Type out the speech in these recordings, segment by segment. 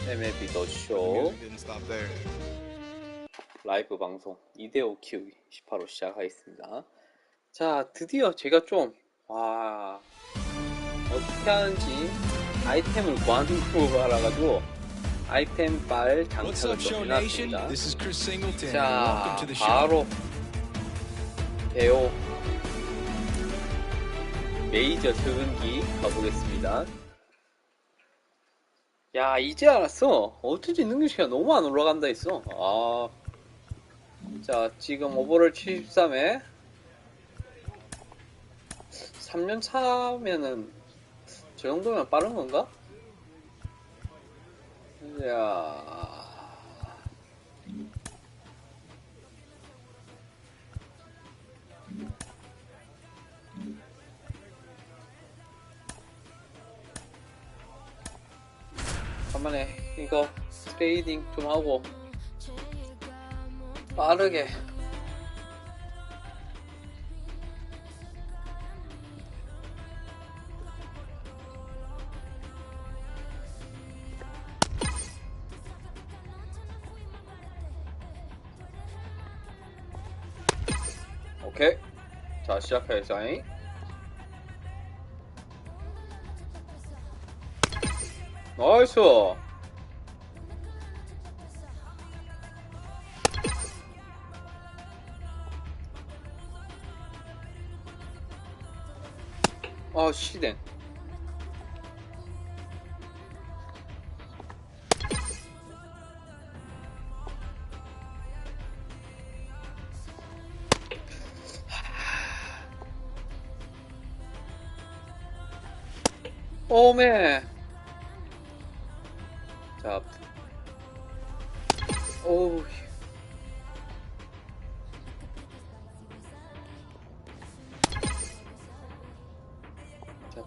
Mlb더쇼 라이브 방송 2대5 키우기 18호 시작하겠습니다. 자, 드디어 제가 좀 어떻게 하는지 아이템을 구하는 거 알아가지고 아이템 빨 장착을 좀 해놨습니다. 자, 바로 대호 메이저 적응기 가보겠습니다. 야, 이제 알았어. 어쩐지 능력치가 너무 안 올라간다 했어. 자, 지금 오버롤 73에 3년 차면은 저 정도면 빠른 건가? 야, 간만에 이거 트레이딩 좀 하고 빠르게 오케이. 자, 시작해야죠. 나이스. 시댕. 오메. 자, 오우. 자,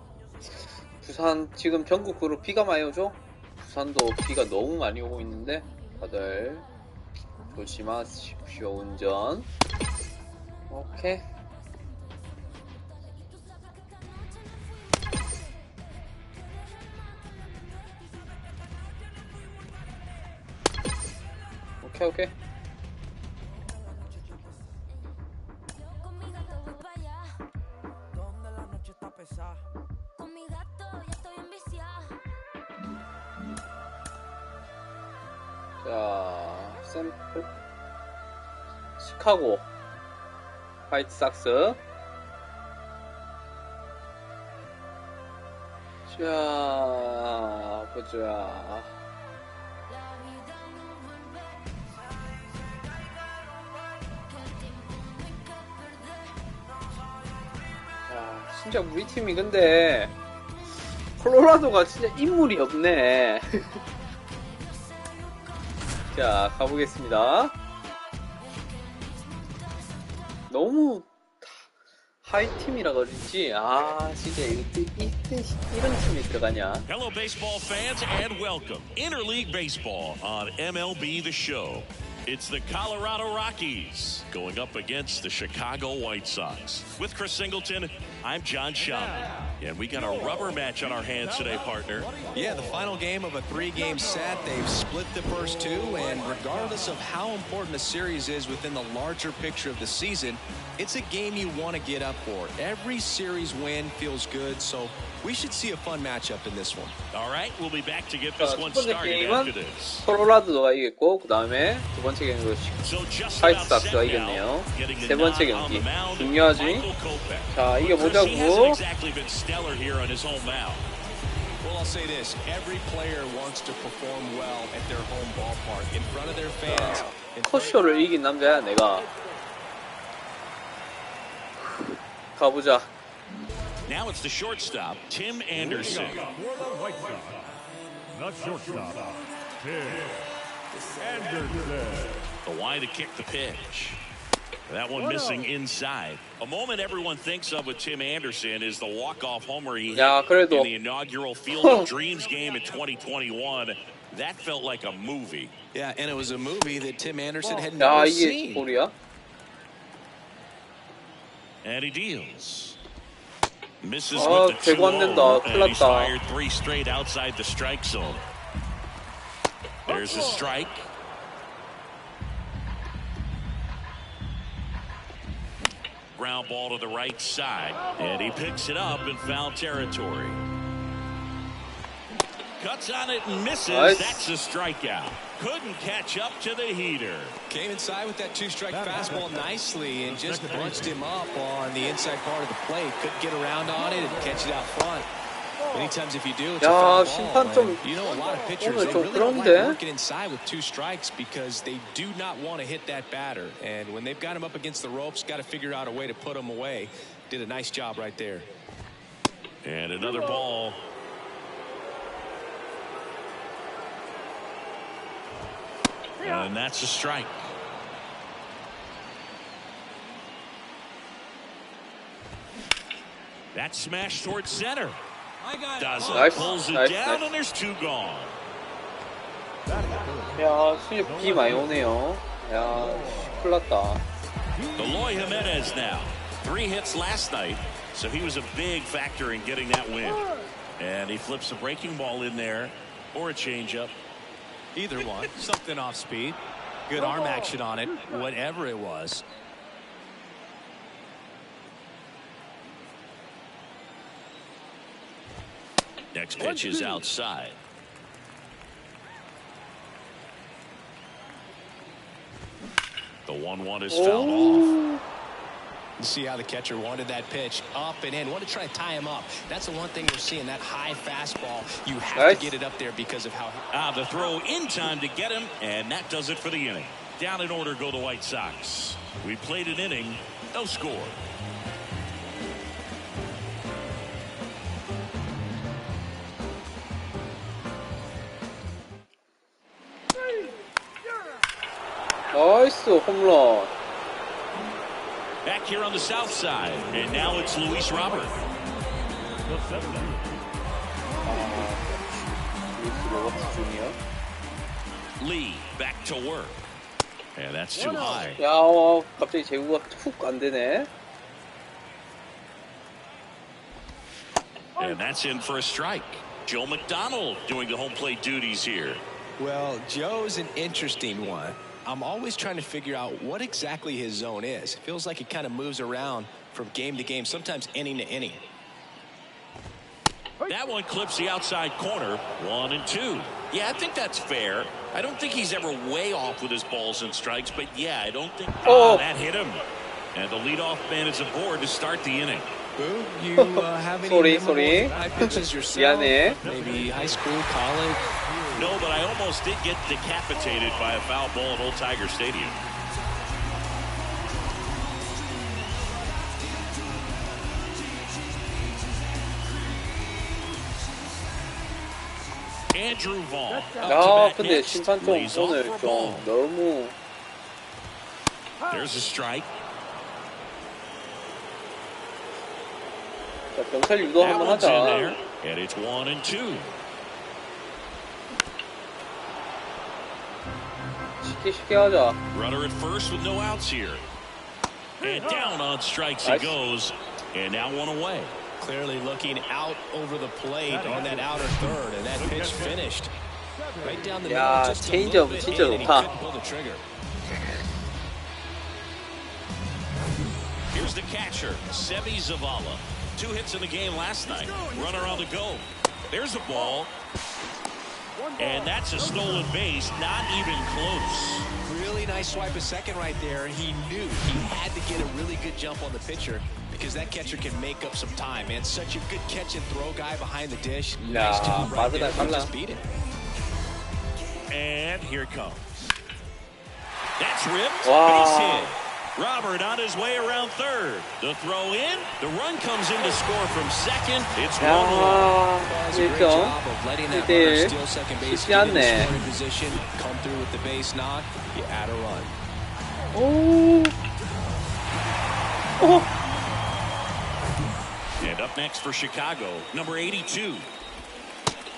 부산 지금 전국으로 비가 많이 오죠? 부산도 비가 너무 많이 오고 있는데 다들 조심하십시오. 운전. 오케이. 오케이. 자, 샘플 시카고 화이트삭스. 자, 보자. 진짜 우리 팀이 근데 콜로라도가 진짜 인물이 없네. 자, 가보겠습니다. 너무 하이팀이라 그러지. 진짜 이런 팀이 들어가냐. Hello baseball fans and welcome Interleague Baseball on Mlb더쇼. It's the Colorado Rockies going up against the Chicago White Sox. With Chris Singleton, I'm John Shaw. And we got a rubber match on our hands today, partner. Yeah, the final game of a 3-game set. They've split the first two, and regardless of how important a series is within the larger picture of the season, it's a game you want to get up for. Every series win feels good, so we should see a fun matchup in this one. All right, we'll be back to get this one started after this. 콜로라도가 이겼고, 그 다음에 두 번째 경기로 화이트삭스가 이겼네요. 세 번째 경기 중요하지. 자, 이겨보자고. Well, I'll say this: every player wants to perform well at their home ballpark in front of their fans. 커쇼를 이긴 남자야, 내가. 가보자. Now it's the shortstop, Tim Anderson. The shortstop, Tim Anderson. The Y to kick the pitch. That one missing inside. A moment everyone thinks of with Tim Anderson is the walk-off homer he hit in the inaugural Field of Dreams game in 2021. That felt like a movie. Yeah, and it was a movie that Tim Anderson had never seen. 볼이야? And he deals. Misses with the 대고 안 된다. 큰일 and he's 났다. fired 3 straight outside the strike zone. There's a strike. Ground ball to the right side, and he picks it up in foul territory. Cuts on it and misses. Nice. That's a strikeout. Couldn't catch up to the heater. Came inside with that two-strike fastball nicely and just bunched him up on the inside part of the plate. Couldn't get around on it and catch it out front. Many times if you do, it's a foul ball. And, you know, a lot of pitchers, they really don't like working inside with two strikes because they do not want to hit that batter. And when they've got him up against the ropes, got to figure out a way to put him away. Did a nice job right there. And another ball. And that's a strike. That smash towards center. Does it. Nice. Pulls it Nice. down, Nice. and there's two gone. 야, 수입 비 많이 오네요. 야, 큰일 났다. Eloy Jimenez now. 3 hits last night, so he was a big factor in getting that win. And he flips a breaking ball in there, or a changeup. Either one. Something off speed. Good arm action on it. Whatever it was. Next pitch is outside. The 1-1 is fouled off. You see how the catcher wanted that pitch up and in. Wanted to try to tie him up. That's the one thing we're seeing, that high fastball. You have to get it up there because of how... The throw in time to get him, and that does it for the inning. Down in order go the White Sox. We played an inning, no score. 나이스 홈런. Back here on the south side, and now it's Luis Robert. 루이스 로버트 주니어. Lee back to work. And that's too high. 야, 갑자기 제구가 훅 안 되네. And that's in for a strike. Joe McDonald doing the home plate duties here. Well, Joe's an interesting one. I'm always trying to figure out what exactly his zone is. It feels like he kind of moves around from game to game, sometimes inning to inning. That one clips the outside corner. 1-2. Yeah, I think that's fair. I don't think he's ever way off with his balls and strikes, but yeah, I don't think that hit him. And the leadoff man is aboard to start the inning. Boo, you have any sorry. high pitches yourself? 미안해. Maybe high school, college? No, but I almost did get decapitated by a foul ball at Old Tiger Stadium. Andrew Vaughn. 야, 근데 심판 좀 오늘 좀 너무. There's a strike. 자, 경찰 유도 That 한번 one's in 하자. there, and it's 1-2. 쉽게 하자. Runner at first with no outs here. And down on strikes he goes. And now one away. Clearly looking out over the plate on that outer third, and that pitch finished. Right down the middle, 야, just a 체인지업 little bit 진짜 in, and he 좋다. couldn't pull the trigger. Here's the catcher, Seby Zavala. 2 hits in the game last night. Runner on the go. There's a ball. And that's a stolen base, not even close. Really nice swipe of second right there. He knew he had to get a really good jump on the pitcher because that catcher can make up some time, man. Such a good catch and throw guy behind the dish. Nice job right there. He just beat it. And here it comes. That's ripped. Wow. Base hit. Robert on his way around third. The throw in. The run comes in to score from second. It's 1-1. 야, 1점. 1대1. 쉽지 않네. Position, come through with the base knock, you add a run. 오. And up next for Chicago, number 82.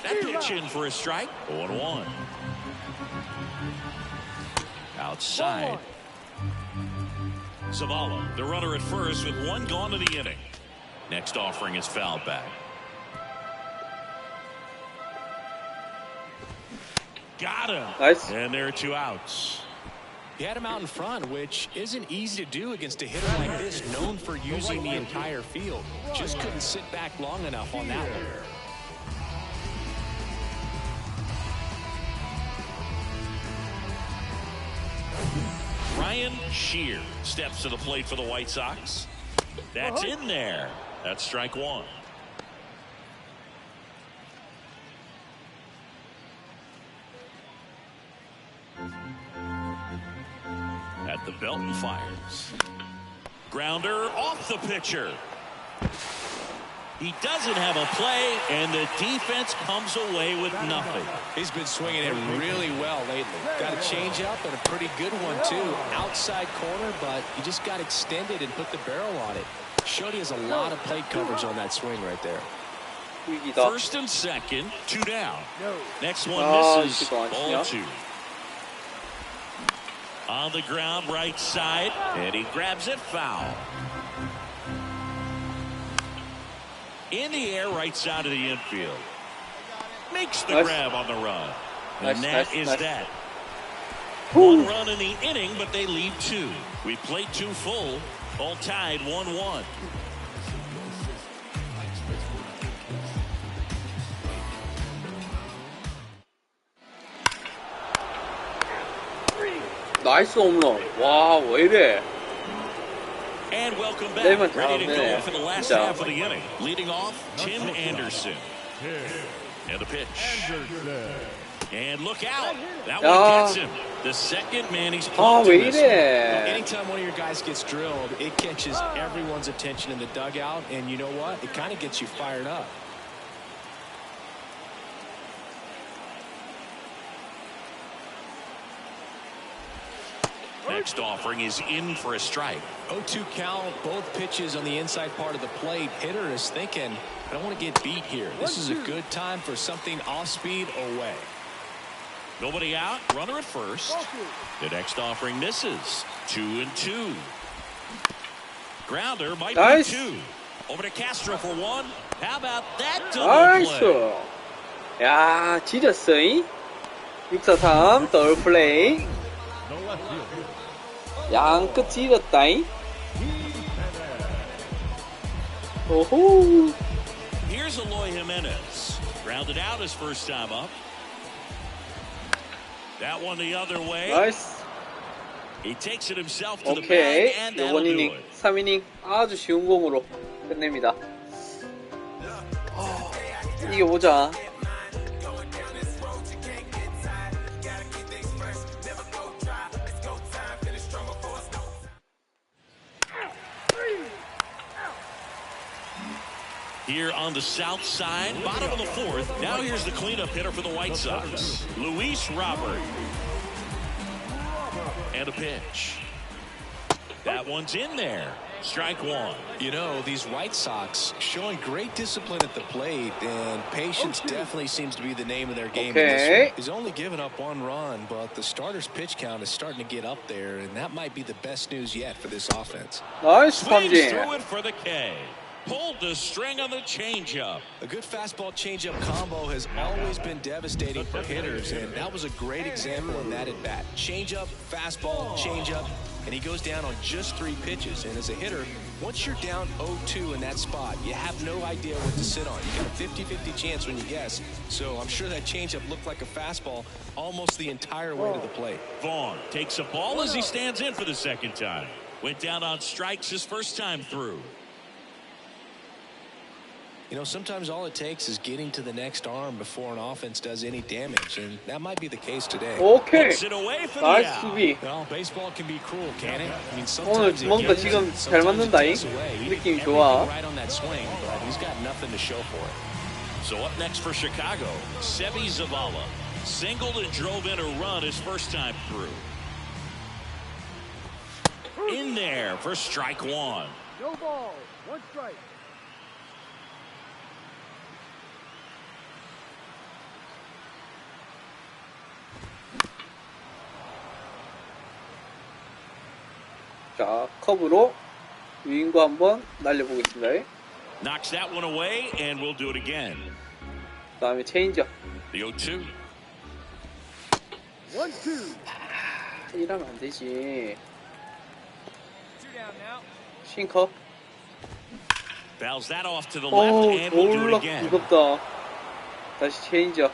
That pitch in for a strike. 0-1. Outside. Zavala, the runner at first with 1 gone to the inning. Next offering is fouled back. got him. 나이스. And there are 2 outs. He had him out in front, which isn't easy to do against a hitter like this, known for using the entire field. Just couldn't sit back long enough on that one. Ryan Shear steps to the plate for the White Sox. That's in there. That's strike 1. At the belt and fires. Grounder off the pitcher. He doesn't have a play, and the defense comes away with nothing. He's been swinging it really well lately. Got a changeup and a pretty good one, too. Outside corner, but he just got extended and put the barrel on it. Showed he has a lot of plate coverage on that swing right there. First and second, 2 down. Next one misses. Ball 2. On the ground, right side, and he grabs it foul. In the air, right side of the infield. Makes the grab on the run. And that is that. 1 run in the inning, but they leave 2. We played 2 full, all tied 1-1. 나이스 홈런. 와, 왜 이래? And welcome back. Ready to go for the last half of the inning. Leading off, Tim Anderson. And the pitch. And look out. That one gets him. The second man he's pulled to this. Anytime one of your guys gets drilled, it catches everyone's attention in the dugout. And you know what? It kind of gets you fired up. Next offering is in for a strike. 0-2 count, both pitches on the inside part of the plate. Hitter is thinking, I don't want to get beat here. This is a good time for something off speed or way. Nobody out, runner at first. The next offering misses. 2-2. Grounder might be 2. Over to Castro for 1. How about that double play? 야, 지렸어잉. 6-4-3 더블 플레이. 양끝 찌렸다잉. 오호. Here's Eloy Jimenez. Grounded out his first time up. That one the other way. 나이스. He takes it himself to the bag, and that'll do it. 3이닝 아주 쉬운 공으로 끝냅니다. 이겨보자. Here on the south side, bottom of the 4th. Now here's the cleanup hitter for the White Sox, Luis Robert. And a pitch. That one's in there. Strike 1. You know, these White Sox showing great discipline at the plate, and patience definitely seems to be the name of their game. In this one. He's only given up 1 run, but the starter's pitch count is starting to get up there, and that might be the best news yet for this offense. 나이스 Swings 탐진. through it for the K. Pulled the string on the changeup. A good fastball changeup combo has always been devastating for hitters, and that was a great example of that at bat. Changeup, fastball, changeup, and he goes down on just 3 pitches. And as a hitter, once you're down 0-2 in that spot, you have no idea what to sit on. You got a 50-50 chance when you guess. So I'm sure that changeup looked like a fastball almost the entire way to the plate. Vaughn takes a ball as he stands in for the second time. Went down on strikes his first time through. You know, sometimes all it takes is getting to the next arm before an offense does any damage, and that might be the case today. 오케이. Puts it away for the 나이스 out. 수비. Well, baseball can be cruel, can it? I mean, 오늘 sometimes it 뭔가 gives, 지금 잘 sometimes it 맞는다잉. takes away. He did 느낌이 everything 좋아. right on that swing, but he's got nothing to show for it. So up next for Chicago, Sebi Zavala. Singled and drove in a run his first time through. In there for strike 1. No ball, 1 strike. 자, 컵으로 유인구 한번 날려보겠습니다. Knocks that one away, and we'll do it again. 그 다음에 체인지업. The 0-2. 1-2. 이러면 안 되지. 싱커. Fouls that off to the left and will do it 졸라 again. 무섭다. 다시 체인지업.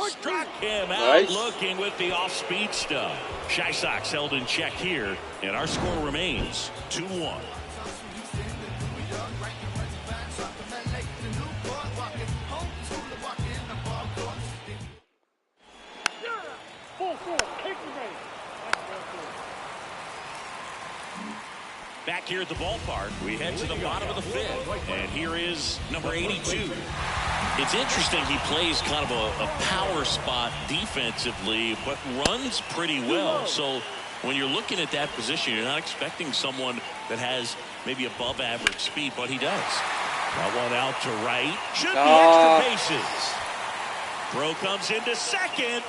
Struck him out Nice. looking with the off-speed stuff. Shy Sox held in check here, and our score remains 2-1. Back here at the ballpark, we head to the bottom of the fifth, and here is number 82. It's interesting he plays kind of a power spot defensively, but runs pretty well. So when you're looking at that position, you're not expecting someone that has maybe above average speed, but he does. That one out to right. Should be extra bases. Throw comes into second.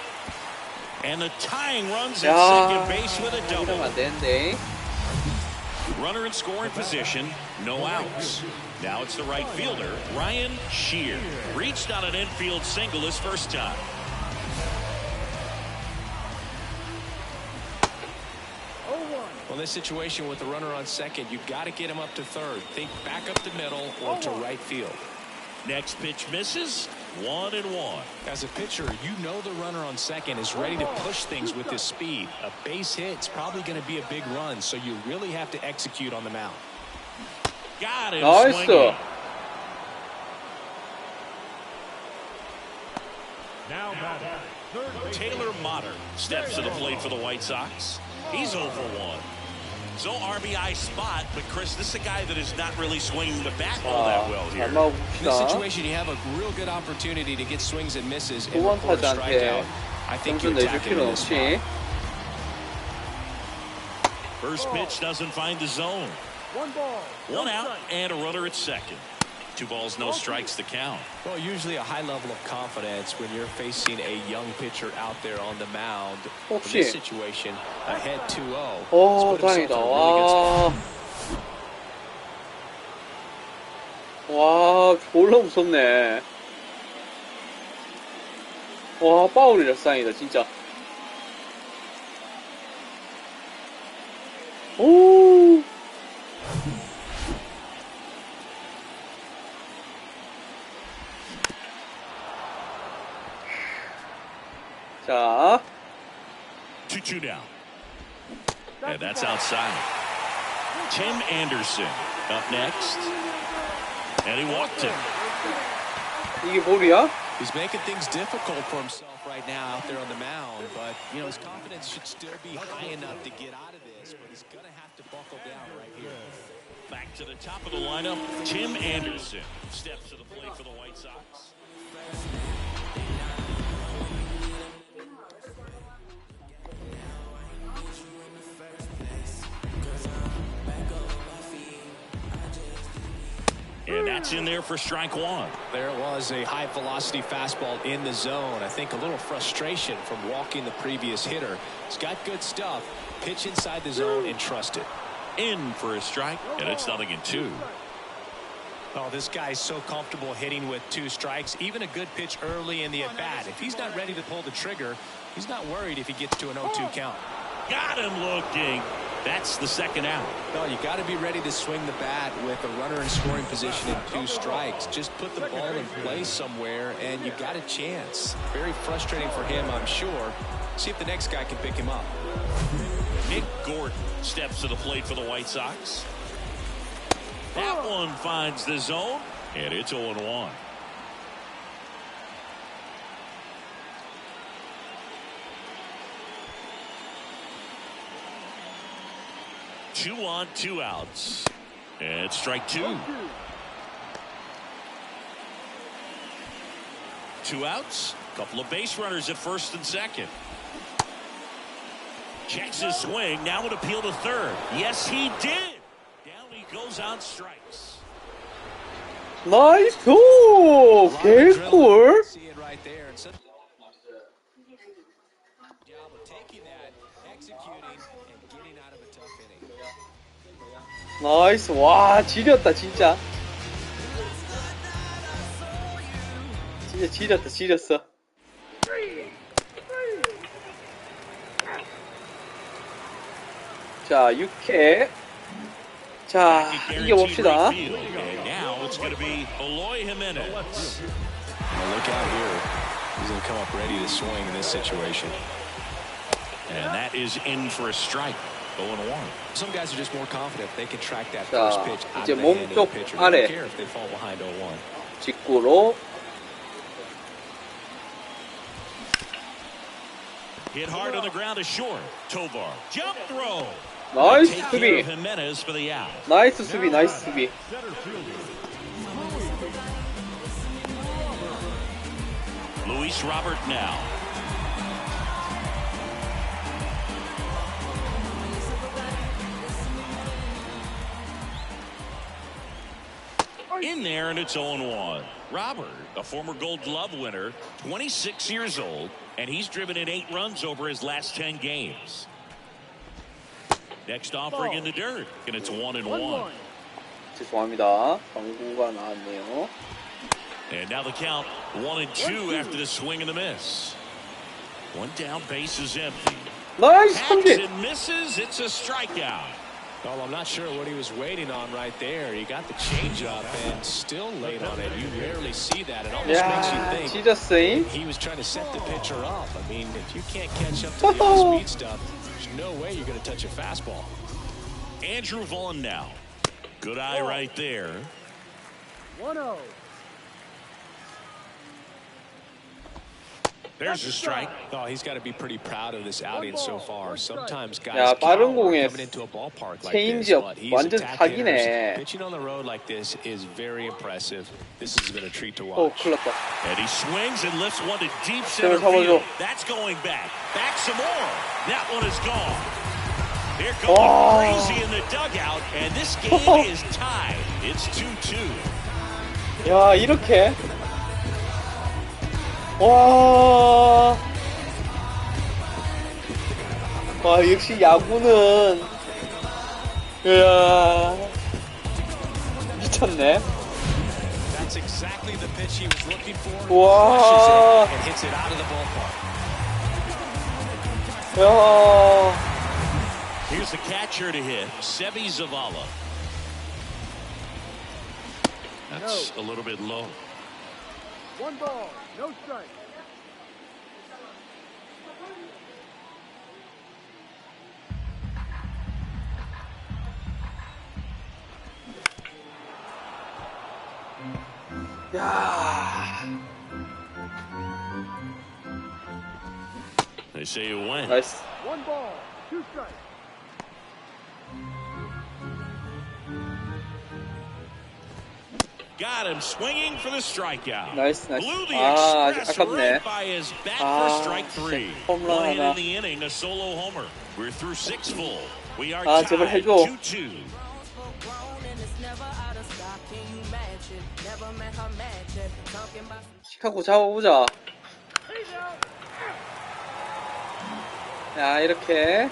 And the tying runs at second base with a double. 이러면 안 되는데. Runner in scoring position, no outs. Now it's the right fielder, Ryan Shear. Reached on an infield single his first time. Well, this situation with the runner on second, you've got to get him up to third. Think back up the middle or to right field. Next pitch misses, 1-1. As a pitcher, you know the runner on second is ready to push things with his speed. A base hit's probably going to be a big run, so you really have to execute on the mound. Got him 나이스. swinging. Now batting. Third Taylor Motter steps to the plate for the White Sox. He's 0 for 1. So RBI spot, but Chris, this is a guy that is not really swinging the bat all that well here. 잘 In this 막읍시다. situation, you have a real good opportunity to get swings and misses and 후반 record a 타자한테 strikeout. I think you 점수 내줄 attack it 필요는 in this spot. 없이. First pitch doesn't find the zone. 1 ball. One out and a runner at second. 2 balls, no strikes to count. Well, usually a high level of confidence when you're facing a young pitcher out there on the mound. In 혹시. this situation, ahead 2-0. 오, It's put himself 다행이다. in a really good spot. 와, 졸라 무섭네. 와, 파울이라 쌍이다, 진짜. 오. 자, 2-2 now. And that's outside. Tim Anderson up next. And he walked him. 이게 볼이야? He's making things difficult for himself right now out there on the mound, but you know his confidence should still be high enough to get out of this, but he's going to have to buckle down right here. Back to the top of the lineup, Tim Anderson steps to the plate for the White Sox. And that's in there for strike one. There was a high velocity fastball in the zone. I think a little frustration from walking the previous hitter. He's got good stuff. Pitch inside the zone and trust it. In for a strike, and it's 0-2. Oh, this guy's so comfortable hitting with 2 strikes. Even a good pitch early in the at-bat. If he's not ready to pull the trigger, he's not worried if he gets to an 0-2 count. Got him looking. That's the second out. No, you got to be ready to swing the bat with a runner in scoring position and 2 strikes. Just put the ball in play somewhere, and you got a chance. Very frustrating for him, I'm sure. See if the next guy can pick him up. Nick Gordon steps to the plate for the White Sox. That one finds the zone, and it's 0-1. Two on, 2 outs. And strike 2. 2 outs. Couple of base runners at first and second. Checks his swing. Now an appeal to third. Yes, he did. Down he goes on strikes. 나이스! 개꿀! See it right there. And some job of taking that, executing, and getting out of a tough inning. 나이스. 와, 지렸다, 진짜. 진짜 지렸다, 지렸어. 자, 6회. 자, 이겨봅시다. And now it's going to be Eloy Jimenez. Look out here. He's going to come up ready to swing in this situation. And that is in for a strike. 0-1. Some guys are just more confident if they can track that 자, first pitch out 이제 of the hand of the 몸쪽 pitcher. 아래. They don't care if they fall behind 0-1. 직구로. Hit hard on the ground to short. Tovar. Jump throw. 나이스 Take care 수비. of Jimenez for the out. 나이스 수비, 나이스 수비. Center fielder. Luis Robert now. In there, and it's 0-1. Robert, a former Gold Glove winner, 26 years old, and he's driven in 8 runs over his last 10 games. Next offering in the dirt, and it's 1-1. 죄송합니다. 광고가 나왔네요. And now the count 1-2 after the swing and the miss. One down, base is empty. 나이스 Hacks 삼진. and misses. It's a strikeout. Well, I'm not sure what he was waiting on right there. He got the changeup and still late on it. You rarely see that. It almost makes you 야, think 찢었어잉. he was trying to set the pitcher up. I mean, if you can't catch up to the off-speed stuff, there's no way you're going to touch a fastball. Andrew Vaughn now. Good eye right there. 1-0. There's a strike. Oh, he's got to be pretty proud of this outing so far. Sometimes guys 야, 빠른 cower 공에 coming into a ballpark like this, 체인지업 but he's 완전 attacked hitters. 사기네. Pitching on the road like this is very impressive. This has been a treat to 오, watch. 큰일 났다. And he swings and lifts one to deep center 잡아줘. field. That's going back. Back some more. That one is gone. They're going Oh. crazy in the dugout, and this game is tied. It's 2-2. 야, 이렇게. 와. 와, 역시 야구는. 이야. 미쳤네. That's exactly the pitch he was looking for. Wow. Flushes it and hits it out of the ballpark. 야. Here's the catcher to hit, Sebi Zavala. That's a little bit low. 1 ball, no strike. 야. They say you win. 나이스. 1 ball, 2 strikes. Got him swinging for the strikeout. 나이스, 나이스. Blew the 아, express 아깝네. right by his bat for 아, strike 3. 홈런 One hit 하나. in the inning, a solo homer. We're through 6 full. We are 아, tied 제발 해줘. 2-2. 시카고 잡아보자. 야, 이렇게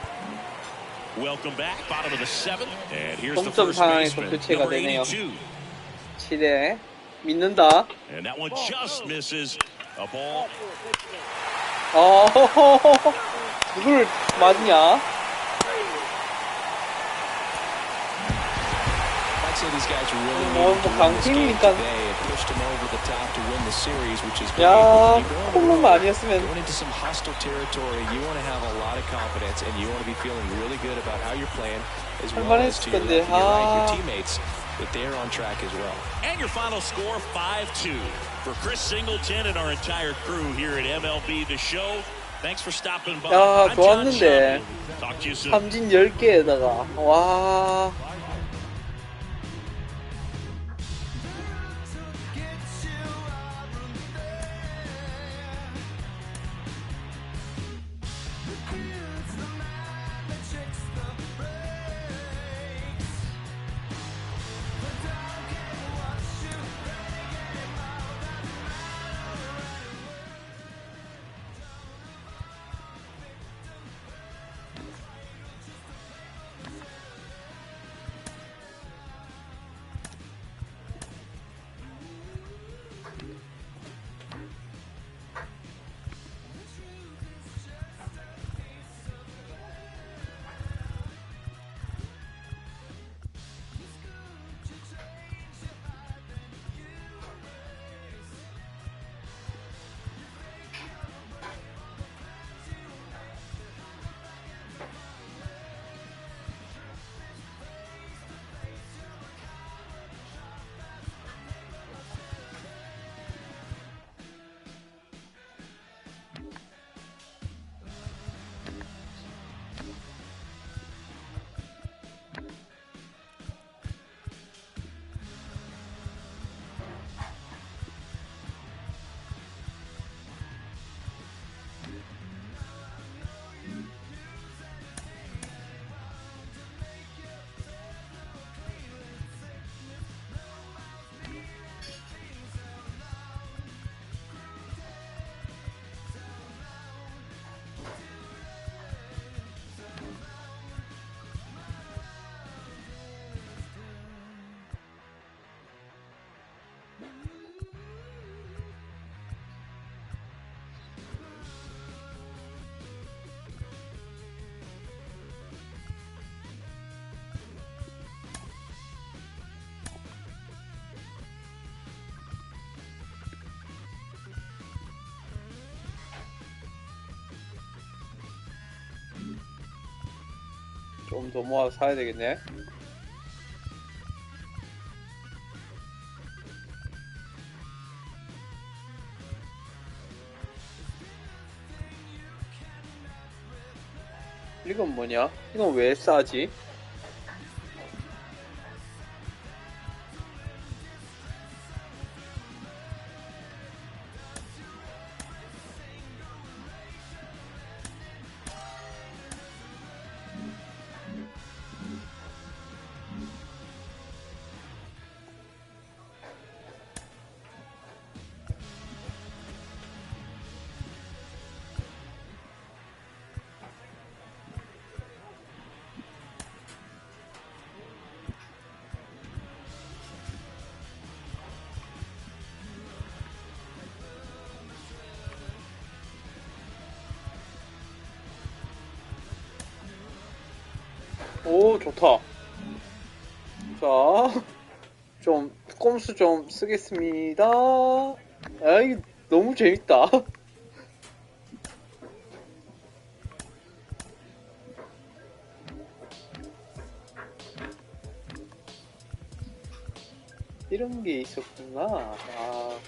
Welcome back, bottom of the 7th. And here's the 동점 first 상황에서 baseman, 교체가 number 되네요. 82. 7회 믿는다. And that one just misses a ball. 누굴 맞냐? I'd say these guys really 뭐 needed to win this game 강팀이니까. today. It pushed them over the top to win the series, which is great. 야, But when you go on the 홈런만 road, 아니었으면 going into some hostile territory, you want to have a lot of confidence, and you want to be feeling really good about how you're playing, as well as to your left and your right, your teammates, that they're on track as well. And your final score, 5-2. For Chris Singleton and our entire crew here at MLB The Show, thanks for stopping by. 야, I'm John 좋았는데. Shelby. Talk to you soon. 삼진 10개에다가 와. 좀 더 모아서 사야 되겠네. 이건 뭐냐? 이건 왜 싸지? 오, 좋다. 자, 좀 꼼수 좀 쓰겠습니다. 아이, 너무 재밌다. 이런 게 있었구나. 아.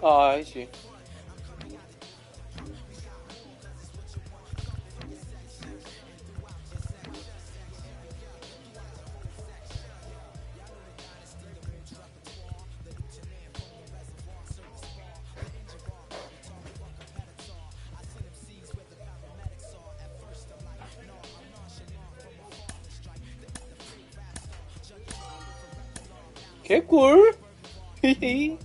아, 알지. 개꿀? 히히.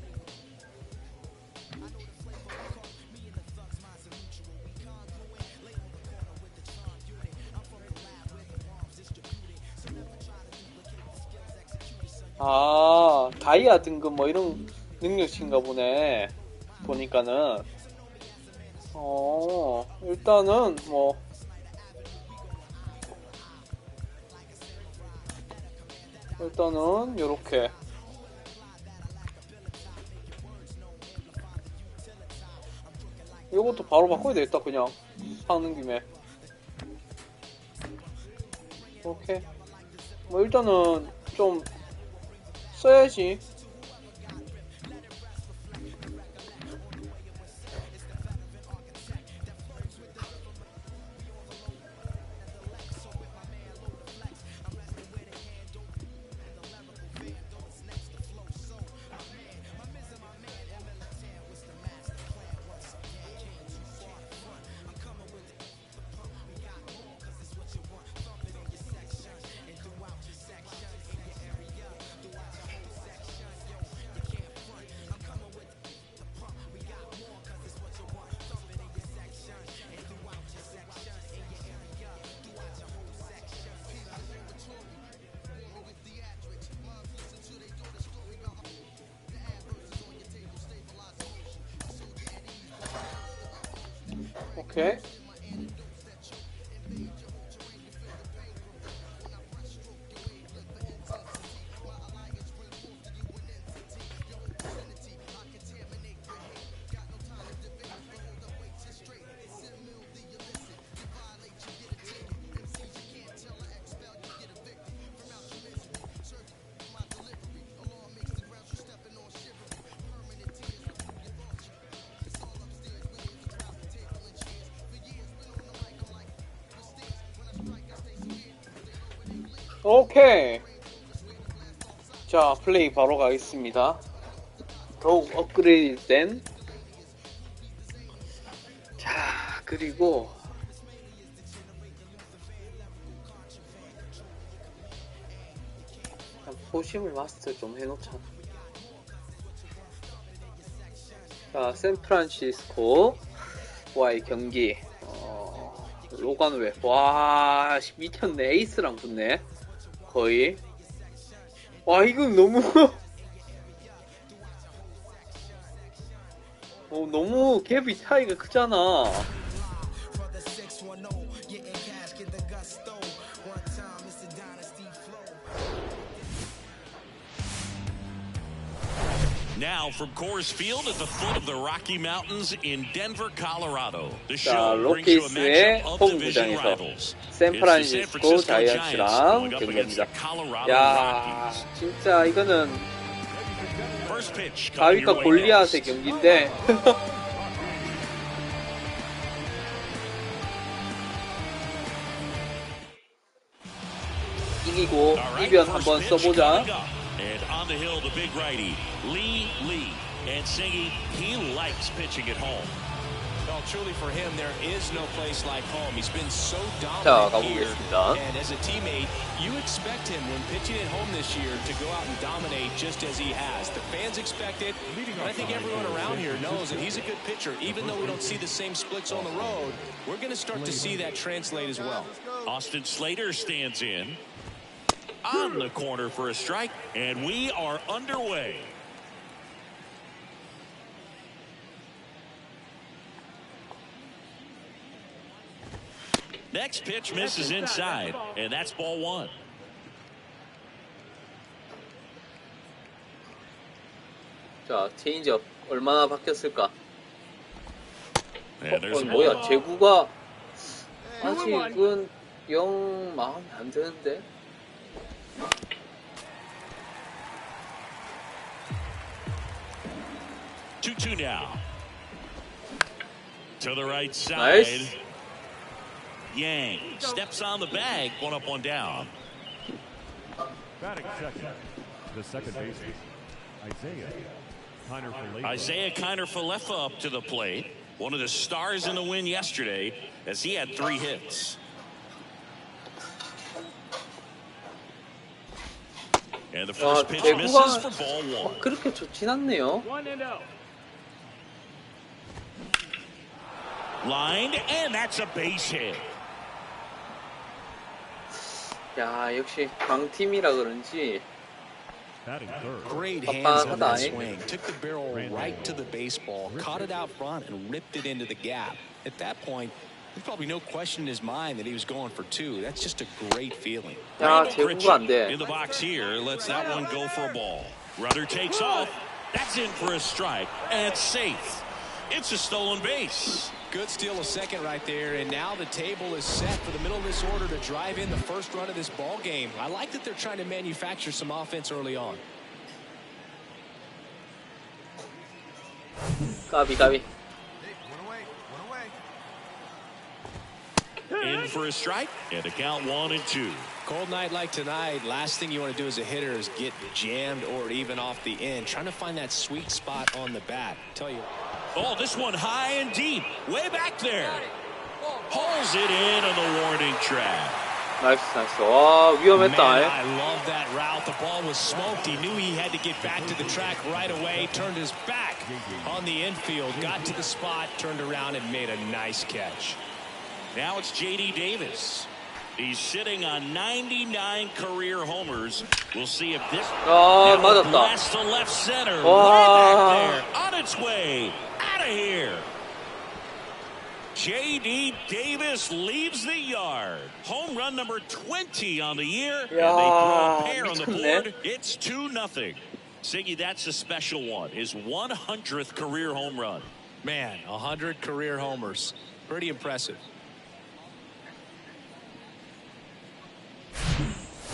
아, 다이아 등급 뭐 이런 능력치인가 보네. 보니까는. 일단은 뭐 일단은 요렇게 요것도 바로 바꿔야 되겠다. 그냥 사는 김에. 오케이. 뭐 일단은 좀 써야지. 오케이. 오케이. 자, 플레이 바로 가겠습니다. 더욱 업그레이드 된. 자, 그리고 포심을 마스터 좀 해놓자. 자, 샌프란시스코와의 경기. 로간 웹. 와, 미쳤네. 에이스랑 붙네. 거의. 와, 이건 너무 너무 갭이 차이가 크잖아. Now from Coors Field at the foot of the Rocky Mountains in Denver, Colorado. The 자, show brings you a 로키스의 matchup of division 홈구장에서 rivals. 샌프란시스코 자이언츠랑 going up against 경기입니다. the Colorado 야, Rockies. 진짜 이거는 First pitch coming 다윗과 your way 골리앗의 next. 경기인데 이기고 이변 한번 써보자. And on the hill, the big righty, Lee. And Singy, he likes pitching at home. Well, truly for him, there is no place like home. He's been so 자, dominant here. 가보겠습니다. And as a teammate, you expect him when pitching at home this year to go out and dominate just as he has. The fans expect it, but I think everyone around here knows that he's a good pitcher. Even though we don't see the same splits on the road, we're going to start to see that translate as well. Austin Slater stands in on the corner for a strike, and we are underway. Next pitch misses inside, and that's ball one. 자, 체인지업 얼마나 바뀌었을까? And there's a 뭐야, ball. 제구가 아직은 영 마음에 안 드는데. 2-2 now. To the right side. Nice. Yang steps on the bag, one up, one down. Batting second, the second baseman, Isaiah Kiner-Falefa up to the plate. One of the stars in the win yesterday as he had 3 hits. And the first pitch misses for ball one. 그렇게 좋진 않네요. 1-0. Lined, and that's a base hit. 야, 역시 강팀이라 그런지 Great hands on that eh? swing. Took the barrel right to the baseball, caught it out front, and ripped it into the gap. At that point, there's probably no question in his mind that he was going for 2. That's just a great feeling. 야, Randall 제구가 안 돼. in the box here lets that one go for a ball. Runner takes off. That's in for a strike, and it's safe. It's a stolen base. Good steal of second right there, and now the table is set for the middle of this order to drive in the first run of this ball game. I like that they're trying to manufacture some offense early on. 까비. In for a strike, and the count 1-2. Cold night like tonight, last thing you want to do as a hitter is get jammed or even off the end. Trying to find that sweet spot on the bat. Tell you. Oh, this one high and deep, way back there. Pulls it in on the warning track. 나이스. 와, 위험했다. Man, I love that route. The ball was smoked. He knew he had to get back to the track right away. Turned his back on the infield. Got to the spot, turned around, and made a nice catch. Now it's J.D. Davis. He's sitting on 99 career homers. We'll see if this 아, 맞았다. blasts to left center. 와. Way back there, on its way, out of here. J.D. Davis leaves the yard. Home run number 20 on the year. And they throw a pair on the board. It's 2-0. Siggy, that's a special one. His 100th career home run. Man, 100 career homers. Pretty impressive.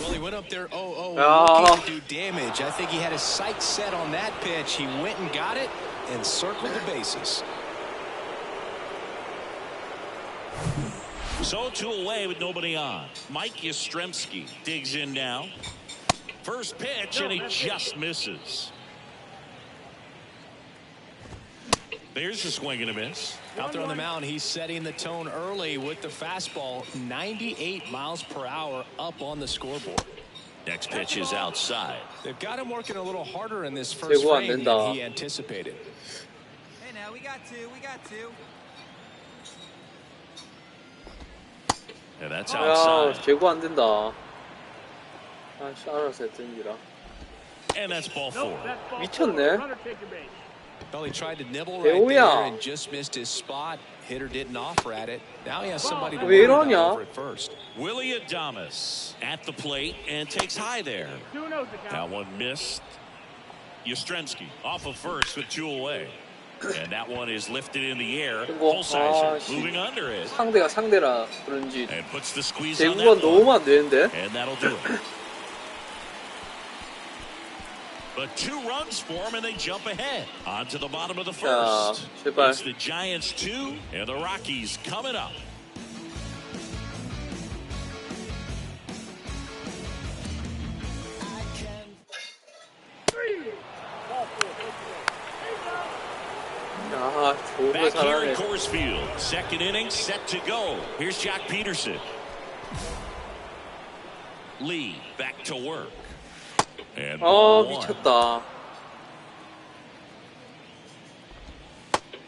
Well, he went up there 0-0 looking to do damage. I think he had his sights set on that pitch. He went and got it and circled the bases. So 2 away with nobody on. Mike Yastrzemski digs in now. First pitch, and he just misses. There's a swing and a miss. Out there on the mound, he's setting the tone early with the fastball. 98 miles per hour up on the scoreboard. Next pitch is outside. They've got him working a little harder in this first frame than he anticipated. Hey, now we got two. And that's 야, outside. 제구 안 된다. 아, 알아서 했던지라. And that's ball 4. 미쳤네. Well, he tried to nibble right there and just missed his spot. Hitter didn't offer at it. Now he has somebody to worry about over at first. Willie Adames at the plate and takes high there. That one missed. Yastrzemski off of first with 2 away. And that one is lifted in the air. 뭐, Holsizer 씨, moving under it. 상대가 상대라 그런지 And puts the squeeze on 제구가 that 너무 one. 안 되는데. And that'll do it. But 2 runs for him, and they jump ahead. On to the bottom of the first. 제발. It's the Giants 2, and the Rockies coming up. 야, 좋은 거 Back here 잘하네. in Coors Field, second inning set to go. Here's Jack Peterson. Lee back to work. And ball one. 미쳤다.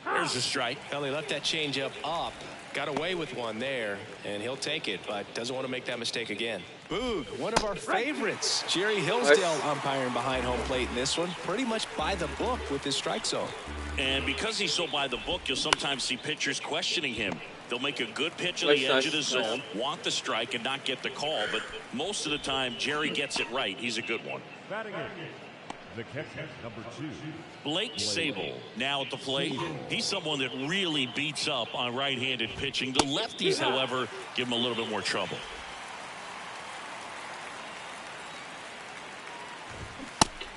There's a strike. Well, he left that changeup up. Got away with one there, and he'll take it, but doesn't want to make that mistake again. Boog, one of our favorites. Jerry Hillsdale umpiring behind home plate in this one. Pretty much by the book with his strike zone. And because he's so by the book, you'll sometimes see pitchers questioning him. They'll make a good pitch on the edge of the zone, want the strike, and not get the call. But most of the time, Jerry gets it right. He's a good one. Batting in, the catcher, number 2. Blake Sable now at the plate. He's someone that really beats up on right-handed pitching. The lefties, however, give him a little bit more trouble.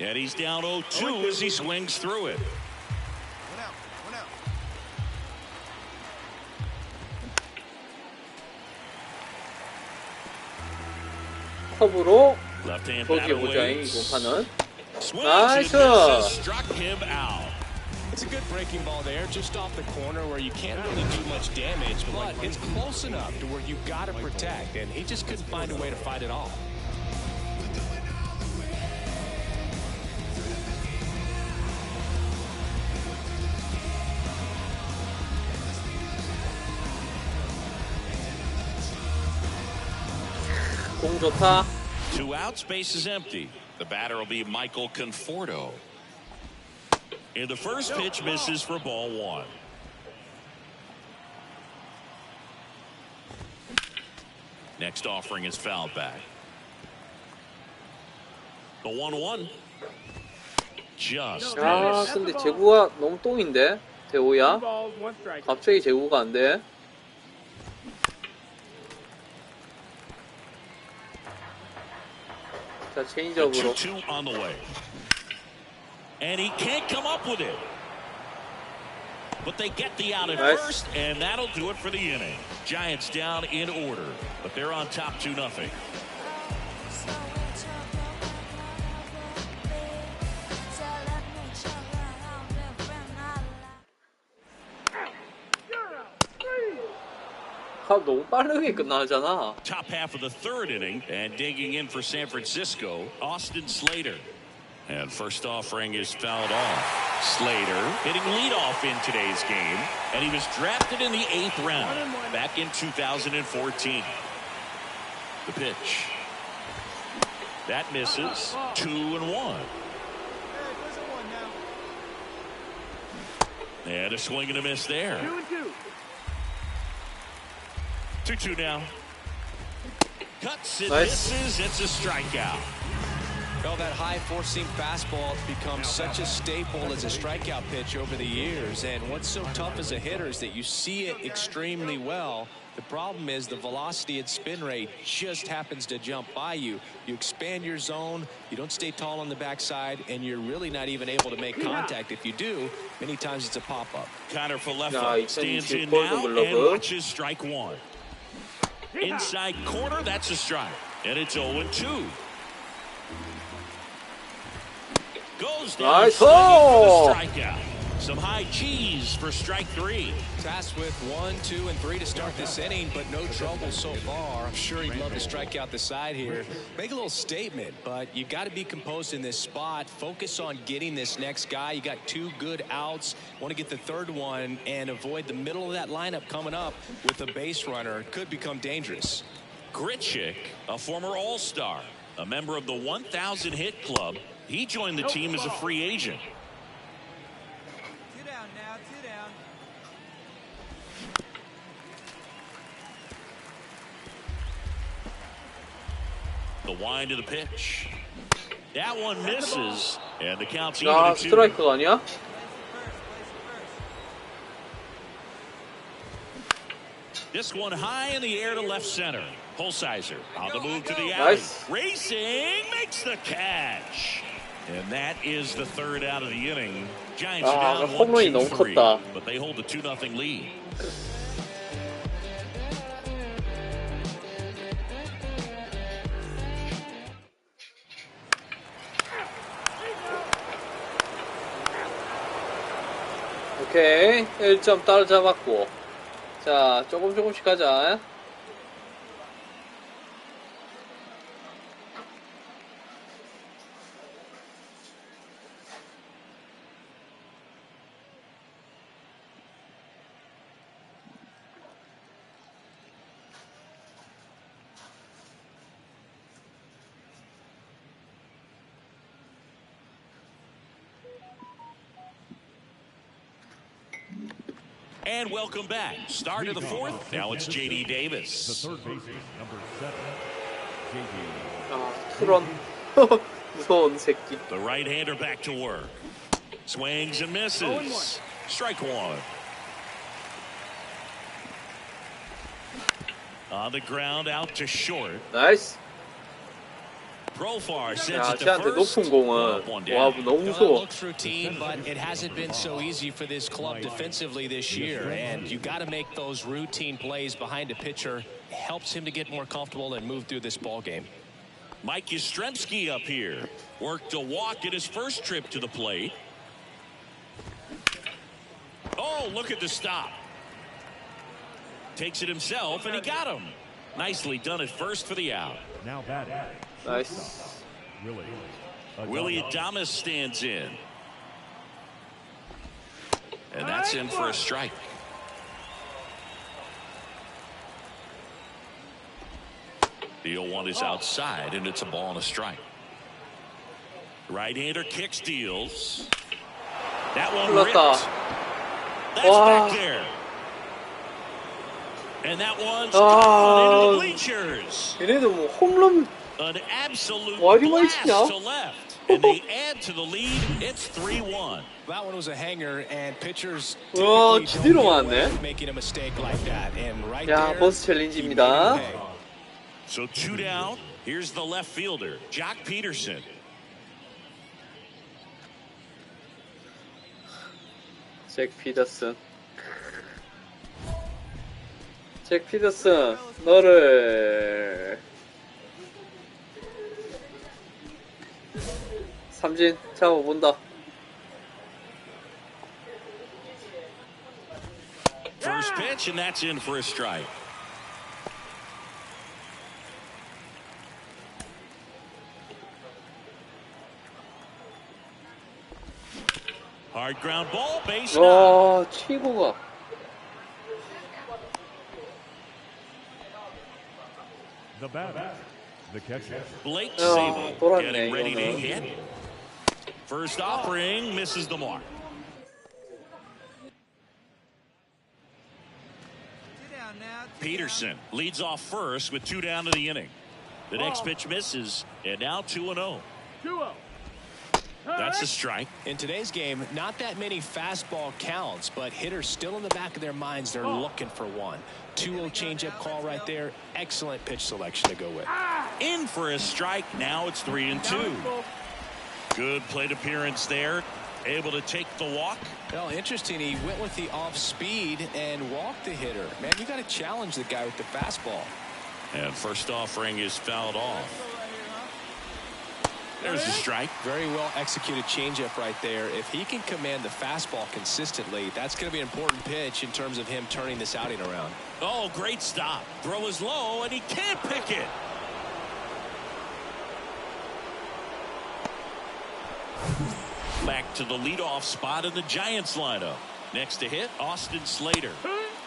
And he's down 0-2 as he swings through it. 컵으로 Left-hand 거기에 batter 보자잉 waits. 이 공판은. Swings 나이스. and misses, struck him out. It's a good breaking ball there, just off the corner where you can't really do much damage, but it's close enough to where you've got to protect, and he just couldn't find a way to fight it off. 공 좋다. 2 outs, base is empty. The batter will be Michael Conforto. And the first pitch misses for ball 1. Next offering is fouled back. The 1-1. Just 야, missed. 근데 제구가 너무 똥인데. 대호야. 갑자기 제구가 안 돼. 자, The 체인지업으로. 2-2 on the way. And he can't come up with it. But they get the out at Nice. first, and that'll do it for the inning. Giants down in order, but they're on top 2-0. 아, 너무 빠르게 끝나잖아. Top half of the 3rd inning, and digging in for San Francisco, Austin Slater. And first offering is fouled off. Slater hitting leadoff in today's game, and he was drafted in the 8th round back in 2014. The pitch. That misses. 2-1. And a swing and a miss there. 2-2 now. Cuts and Nice. misses. It's a strikeout. Well, that high four-seam fastball has become such a staple as a strikeout pitch over the years. And what's so tough as a hitter is that you see it extremely well. The problem is the velocity and spin rate just happens to jump by you. You expand your zone, you don't stay tall on the backside, and you're really not even able to make contact. If you do, many times it's a pop-up. Connor 야, Falefa stands in 2020 now 골든 and 글러브. watches strike 1. Inside corner, that's a strike. And it's 0-2. Goes down Nice. swinging for the strikeout. Some high cheese for strike 3. Tasked with 1, 2, and 3 to start this inning, but no trouble so far. I'm sure he'd love to strike out the side here. Make a little statement, but you got to be composed in this spot. Focus on getting this next guy. You got 2 good outs. Want to get the 3rd one and avoid the middle of that lineup coming up with a base runner. Could become dangerous. Grichuk, a former All-Star, a member of the 1,000 hit club. He joined the team as a free agent. 2 down now, 2 down. The wind of the pitch. That one misses. And the count's even 아, at 2. 스트라이크가 아니야? This one high in the air to left center. Holsizer on the move to the alley. Nice. Racing makes the catch. And that is the third out of the inning. Giants are down 홈런이 1-2-3, 너무 컸다. but they hold a 2-0 lead. 오케이, 1점 따라잡았고. 자, 조금씩 가자. And welcome back. Start of the fourth. Now it's J.D. The Davis. third baseman, number 7, J.D. 아, 트런. 무서운 새끼. The right-hander back to work. Swings and misses. Strike one. On the ground out to short. 나이스. Profar sends 야, it to 쟤한테 first. 높은 공은 One 와, down. 너무 Well, it 무서워. looks routine, but it hasn't been so easy for this club defensively this year. And you got to make those routine plays behind a pitcher. It helps him to get more comfortable and move through this ball game. Mike Yastrzemski up here. Worked a walk at his first trip to the plate. Oh, look at the stop. Takes it himself, and he got him. Nicely done at first for the out. Now batting. 나이스. Willie Adames stands in. And that's in for a strike. The 0-1 is outside, and it's a ball and a strike. Right-hander kicks, deals. That one ripped. 흘렀다. That's 와. back there. And that one's gone into the bleachers. 얘네들 뭐 홈런 An absolute Why do you blast like to left. And they add to the lead. It's 3-1. That one was a hanger, and pitchers 와, typically 지디로 don't get away 맞네. with making a mistake like that. And right 야, there, 버스 챌린지입니다. So 2 down. Here's the left fielder, Jock Peterson. 잭 피더슨. 잭 피더슨, 너를 삼진 잡아본다. First pitch, and that's in for a strike. Hard ground ball, base knock. 와, 치고가. The batter, the catcher. Blake 야, Zabel 돌았네, getting ready to 이거는. hit. First offering misses the mark. 2 down now. 2 Peterson leads off first with 2 down to the inning. The next pitch misses, and now 2-0. That's a strike. In today's game, not that many fastball counts, but hitters still in the back of their minds, they're looking for one. 2-0 changeup call right there. Excellent pitch selection to go with. In for a strike. Now it's 3-2. Good plate appearance there. Able to take the walk. Well, interesting. He went with the off speed and walked the hitter. Man, you got to challenge the guy with the fastball. And first offering is fouled off. There's a strike. Very well executed changeup right there. If he can command the fastball consistently, that's going to be an important pitch in terms of him turning this outing around. Oh, great stop. Throw is low, and he can't pick it. Back to the leadoff spot in the Giants lineup. Next to hit, Austin Slater.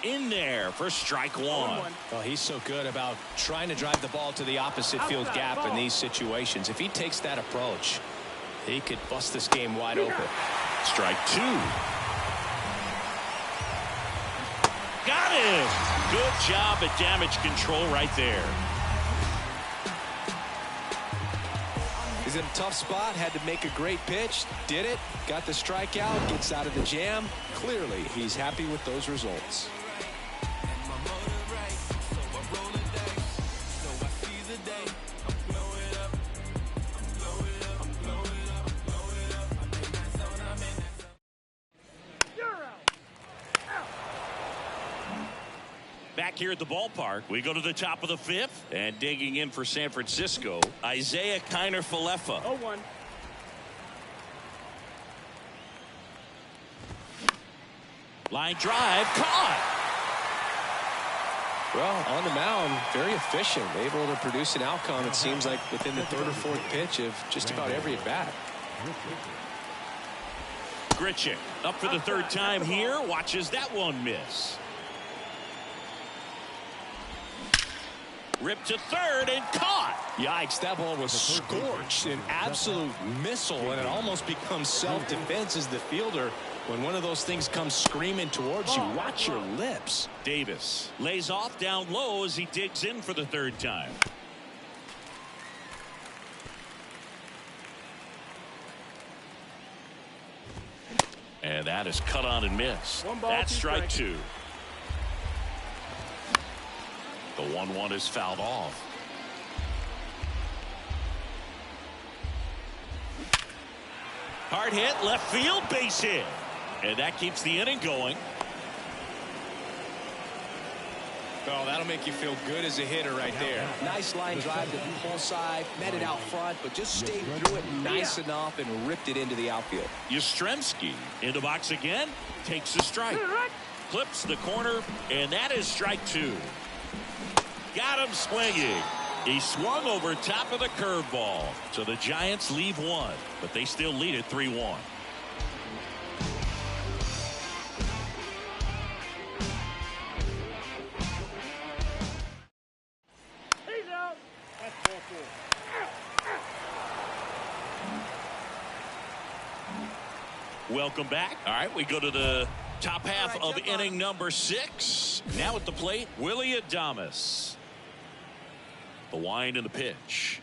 In there for strike one. Well, he's so good about trying to drive the ball to the opposite field gap in these situations. If he takes that approach, he could bust this game wide open. Strike two. Got him. Good job at damage control right there. He's in a tough spot, had to make a great pitch, did it, got the strikeout, gets out of the jam. Clearly, he's happy with those results. Back here at the ballpark, we go to the top of the fifth, and digging in for San Francisco, Isaiah Kiner-Falefa. 0-1. Line drive, caught. Well, on the mound, very efficient, able to produce an outcome, it seems like, within the third or fourth pitch of just about every at-bat. Grichuk up for the third time here, watches that one miss. Ripped to third and caught. Yikes, that ball was scorched, an absolute missile, and it almost becomes self-defense as the fielder. When one of those things comes screaming towards you, watch your lips. Davis lays off down low as he digs in for the third time. And that is cut on and missed. That's strike two. The 1-1 is fouled off. Hard hit, left field, base hit. And that keeps the inning going. Oh, that'll make you feel good as a hitter right there. Nice line drive to the pull side, met it out front, but just stayed through it nice enough and ripped it into the outfield. Yastrzemski in the box again, takes the strike. Clips the corner, and that is strike two. Got him swinging. He swung over top of the curveball. So the Giants leave one, but they still lead it 3-1. Welcome back. All right, we go to the top half of inning number 6. Now at the plate, Willy Adames. The wind and the pitch.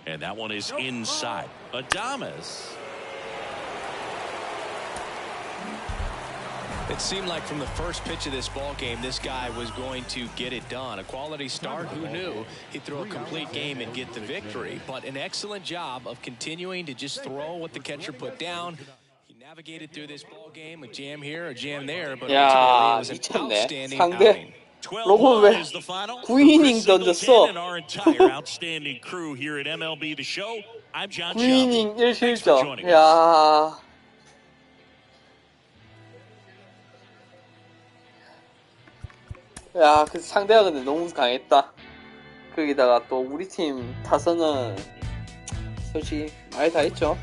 And that one is inside. Adames. It seemed like from the first pitch of this ball game, this guy was going to get it done. A quality start. Who knew he'd throw a complete game and get the victory? But an excellent job of continuing to just throw what the catcher put down. He navigated through this ball game, a jam here, a jam there, but ultimately it was an outstanding outing. 로봇 왜 9이닝 던졌어? 9이닝 1실점. 야. 야, 그 상대가 근데 너무 강했다. 거기다가 또 우리 팀 타선은 솔직히 많이 다 했죠.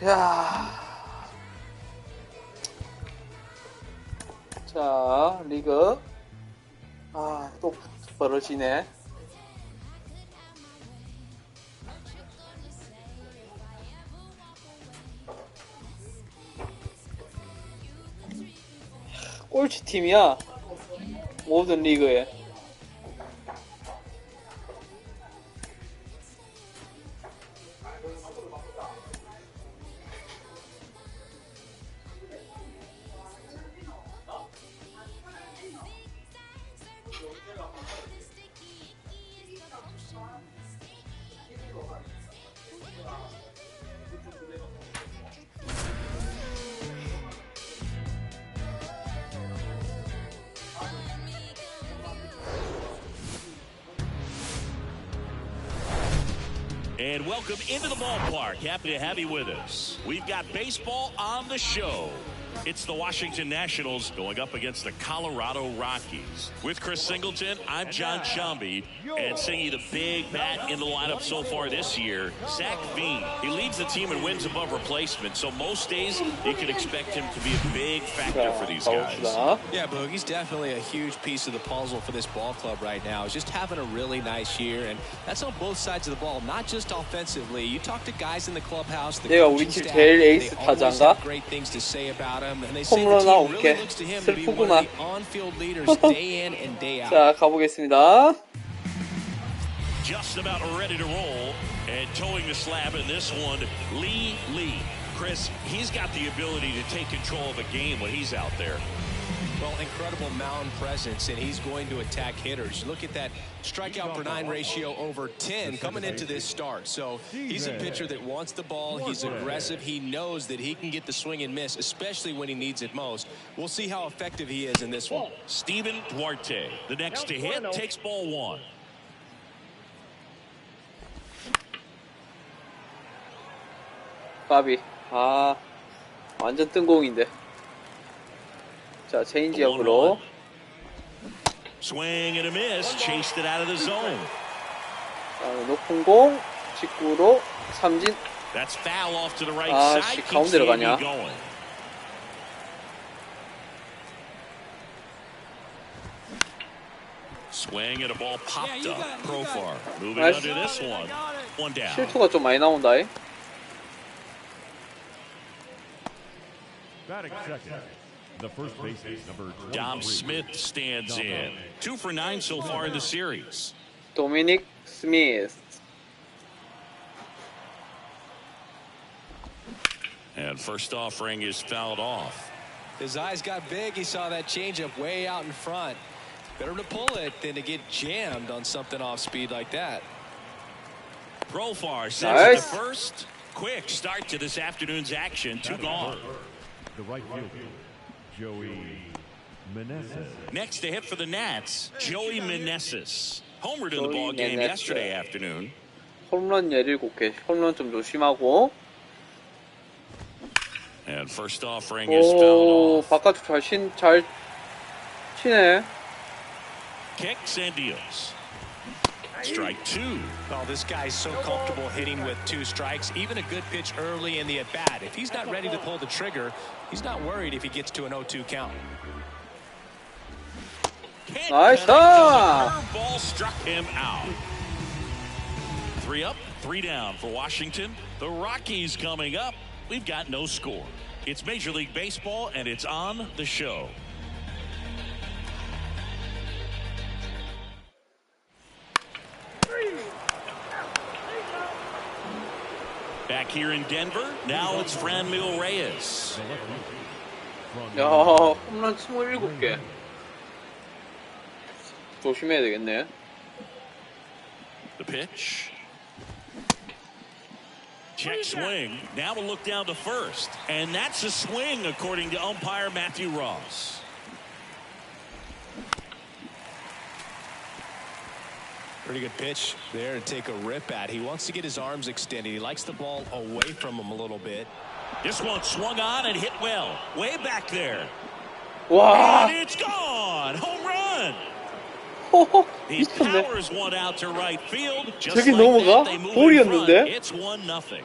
야, 자, 리그. 아, 또 벌어지네. 꼴찌 팀이야. 모든 리그에. And welcome into the ballpark. Happy to have you with us. We've got baseball on the show. It's the Washington Nationals going up against the Colorado Rockies. With Chris Singleton, I'm John Shambi. And singing the big bat in the lineup so far this year, Zach Veen. He leads the team in wins above replacement, so most days you can expect him to be a big factor for these guys. Yeah, Boog, he's definitely a huge piece of the puzzle for this ball club right now. He's just having a really nice year, and that's on both sides of the ball, not just offensively. You talk to guys in the clubhouse, the 우리 coaching 팀 staff, 제일 they 에이스 always 타자인가? have great things to say about him, and they say the 홈런아 team really 오케이. looks to him to be one 슬프구만. of the on-field leaders day in and day out. 자, 가보겠습니다. Just about ready to roll and towing the slab in this one, Lee. Chris, he's got the ability to take control of a game when he's out there. Well, incredible mound presence, and he's going to attack hitters. Look at that strikeout per 9 ratio over 10 coming into this start. So he's a pitcher that wants the ball. He's aggressive. He knows that he can get the swing and miss, especially when he needs it most. We'll see how effective he is in this one. Steven Duarte, the next to hit, takes ball one. 까비. 아, 완전 뜬공인데. 자, 체인지업으로. Swing and a miss, chased it out of the zone. 높은 공, 직구로 삼진. That's foul off to the right 아, side. 씨, Keeps 가운데로 the 가냐? inning going. Swing and a ball popped up. Profar moving 나이스. under this one. One down. 실투가 좀 많이 나온다. Batting second, the first baseman, number 23. Dom Smith stands in. 2 for 9 so far in the series. 도미닉 스미스. And first offering is fouled off. His eyes got big. He saw that changeup way out in front. Better to pull it than to get jammed on something off speed like that. Profar sends it to first. Quick start to this afternoon's action. 2 gone. The right fielder, Joey Meneses. Next to hit for the Nats, Joey Meneses. Homered in the ball game yesterday afternoon. 홈런 17개. 홈런 좀 조심하고. And first offering is fouled off. 바깥쪽 잘 치네. Kicks and deals. Strike 2. Oh, this guy's so comfortable hitting with 2 strikes. Even a good pitch early in the at-bat. If he's not ready to pull the trigger, he's not worried if he gets to an 0-2 count. Nice. Curveball struck him out. 3 up, 3 down for Washington. The Rockies coming up. We've got no score. It's Major League Baseball, and it's on the show. Back here in Denver, now it's Franmil Reyes. 야, 홈런 27개. 조심해야 되겠네. The pitch. Check swing. Now we'll look down to first. And that's a swing, according to umpire Matthew Ross. Pretty good pitch there to take a rip at. He wants to get his arms extended. He likes the ball away from him a little bit. This one swung on and hit well. Way back there. 와, And it's gone. Home run. He 미쳤네. powers one out to right field. Just 저기 like 넘어가? that, they move in 볼이었는데? front. It's 1-0.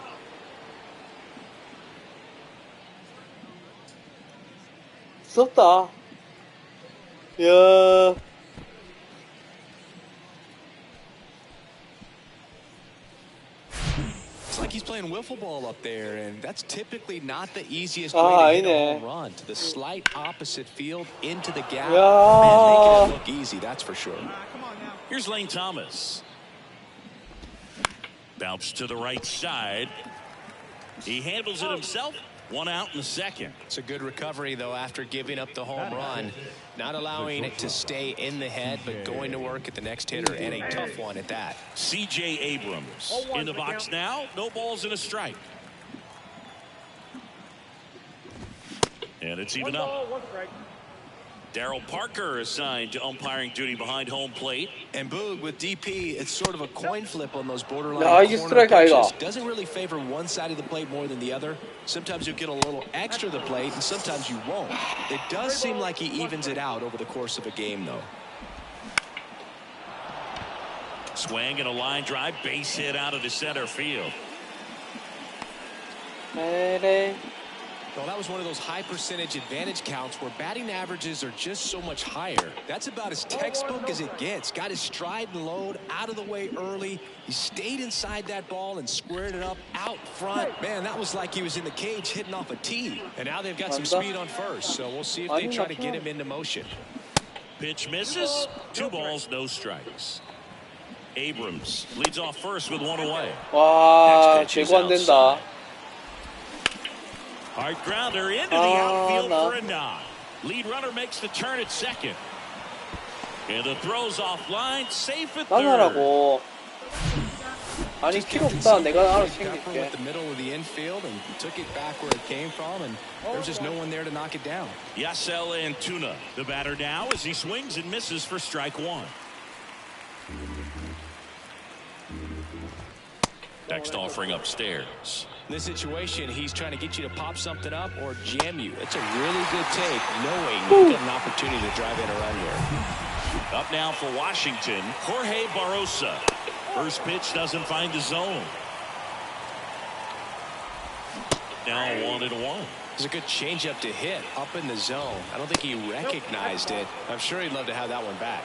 무섭다. 야. Looks like he's playing wiffle ball up there, and that's typically not the easiest way to hit a home run. To the slight opposite field, into the gap. Man, making it look easy, that's for sure. Here's Lane Thomas. Bounce to the right side. He handles it himself. One out in the second. It's a good recovery, though, after giving up the home run. Not allowing it to stay in the head, but going to work at the next hitter, and a tough one at that. C.J. Abrams in the box now. No balls and a strike. And it's even up. Darryl Parker assigned to umpiring duty behind home plate. And Boog, with DP, it's sort of a coin flip on those borderline corner pitches. Doesn't really favor one side of the plate more than the other. Sometimes you get a little extra the plate, and sometimes you won't. It does seem like he evens it out over the course of a game, though. Swing and a line drive, base hit out of the center field. Well, that was one of those high percentage advantage counts where batting averages are just so much higher. That's about as textbook as it gets. Got his stride and load out of the way early. He stayed inside that ball and squared it up out front. Man, that was like he was in the cage hitting off a tee. And now they've got some speed on first, so we'll see if they try to get him into motion. Pitch misses. 2 balls, no strikes. Abrams leads off first with 1 away. 와, 제거 안 된다. Hard grounder into the outfield for a knock. Lead runner makes the turn at second. And the throw's offline, safe at third. 하나라고. 아니 필요 없다. 내가 알아서 챙길게. The middle of the infield and took it back where it came from, and there's just no one there to knock it down. Yasel Antuna, the batter now, as he swings and misses for strike 1. Next offering upstairs. In this situation, he's trying to get you to pop something up or jam you. It's a really good take, knowing you get an opportunity to drive in a run here. Up now for Washington, Jorge Barrosa. First pitch doesn't find the zone. Now 1-1. It's a good changeup to hit up in the zone. I don't think he recognized it. I'm sure he'd love to have that one back.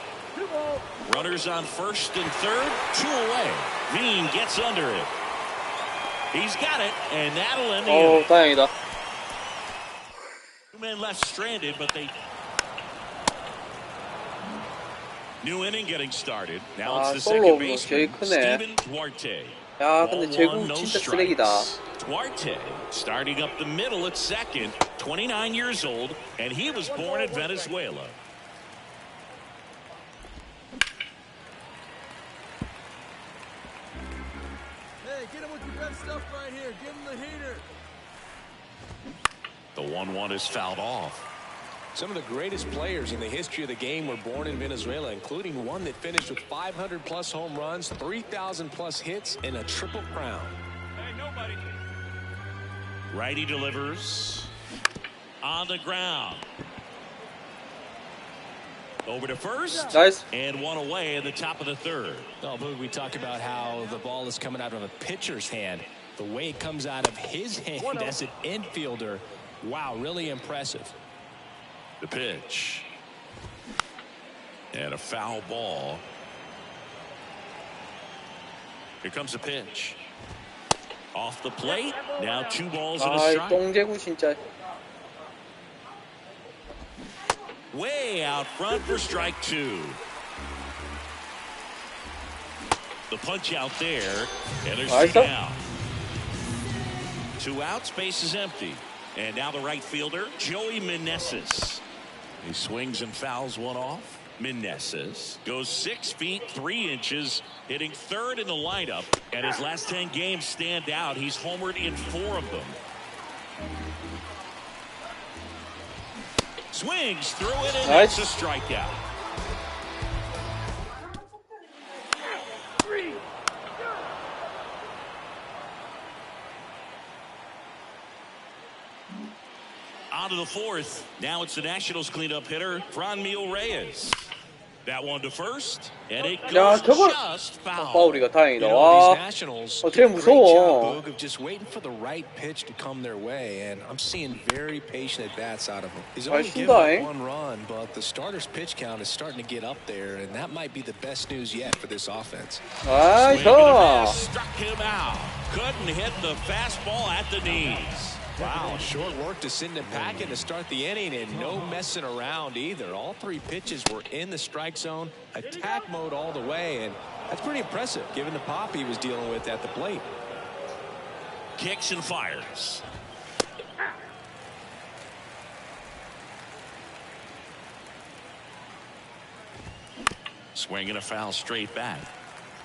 Runners on first and third, 2 away. Veen gets under it. He's got it, and that'll end the inning. 다행이다. 2 men left stranded, but they... New inning getting started. Now it's the second baseman, Steven Duarte. 야, 근데 제구 진짜 쓰레기다. Duarte starting up the middle at second, 29 years old, and he was born in Venezuela. Hey, get him with your best stuff right here. Give him the heater. The 1-1 is fouled off. Some of the greatest players in the history of the game were born in Venezuela, including one that finished with 500+ home runs, 3,000+ hits, and a triple crown. Hey, nobody. Righty delivers on the ground. Over to first. Nice. And 1 away in the top of the third. Oh, Boog, we talk about how the ball is coming out of a pitcher's hand. The way it comes out of his hand as an infielder, wow, really impressive. The pitch. And a foul ball. Here comes the pitch. Off the plate. Now 2 balls and a 아, strike. 똥제구 진짜. Way out front for strike 2. The punch out there. And there's 2 down. 2 outs, base is empty. And now the right fielder, Joey Meneses. He swings and fouls one off. Meneses goes 6 feet 3 inches, hitting third in the lineup. And his last 10 games stand out. He's homered in 4 of them. Swings through it, and nice. it's a strikeout. On to the 4th. Now it's the Nationals cleanup hitter, Franmil Reyes. That one to first, and it goes just foul. 파울이가 다행이다. You know, 와, these Nationals 제일 do a great 무서워. job, Boog, of just waiting for the right pitch to come their way, and I'm seeing very patient at bats out of them. He's only given up 1 run, but the starter's pitch count is starting to get up there, and that might be the best news yet for this offense. 나이스. Struck him out. Couldn't hit the fastball at the knees. Wow, short work to send him packing to start the inning, and no messing around either. All three pitches were in the strike zone, attack mode all the way, and that's pretty impressive given the pop he was dealing with at the plate. Kicks and fires. Swing and a foul straight back.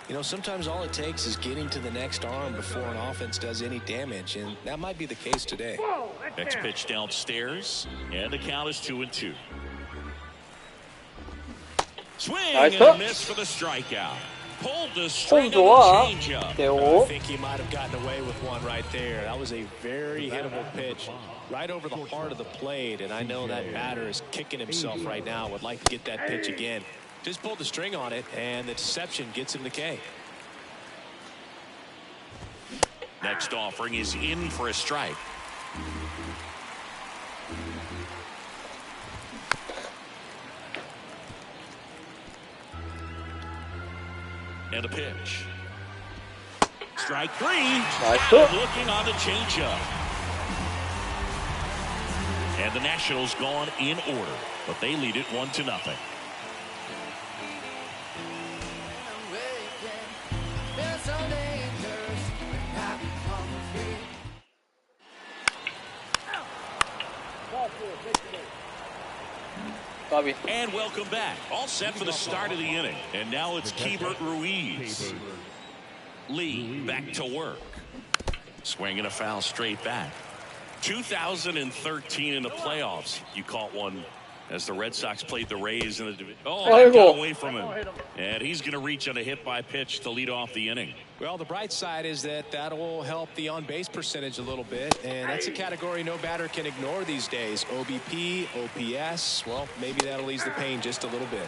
You know, sometimes all it takes is getting to the next arm before an offense does any damage, and that might be the case today. Next pitch downstairs, and the count is 2-2. Swing and a miss for the strikeout. Pulled the string of the changeup. I think he might have gotten away with one right there. That was a very hittable pitch right over the heart of the plate, and I know that batter is kicking himself right now. Would like to get that pitch again. Just pulled the string on it, and the deception gets him the K. Next offering is in for a strike. And a pitch. Strike three. Looking on the changeup. And the Nationals gone in order, but they lead it 1-0. And welcome back. All set for the start of the inning. And now it's Keibert Ruiz. Lee back to work. Swinging a foul straight back. 2013 in the playoffs. You caught one as the Red Sox played the Rays in the division. Oh, got away from him. And he's going to reach on a hit by pitch to lead off the inning. Well, the bright side is that will help the on-base percentage a little bit, and that's a category no batter can ignore these days. OBP, OPS, well, maybe that'll ease the pain just a little bit.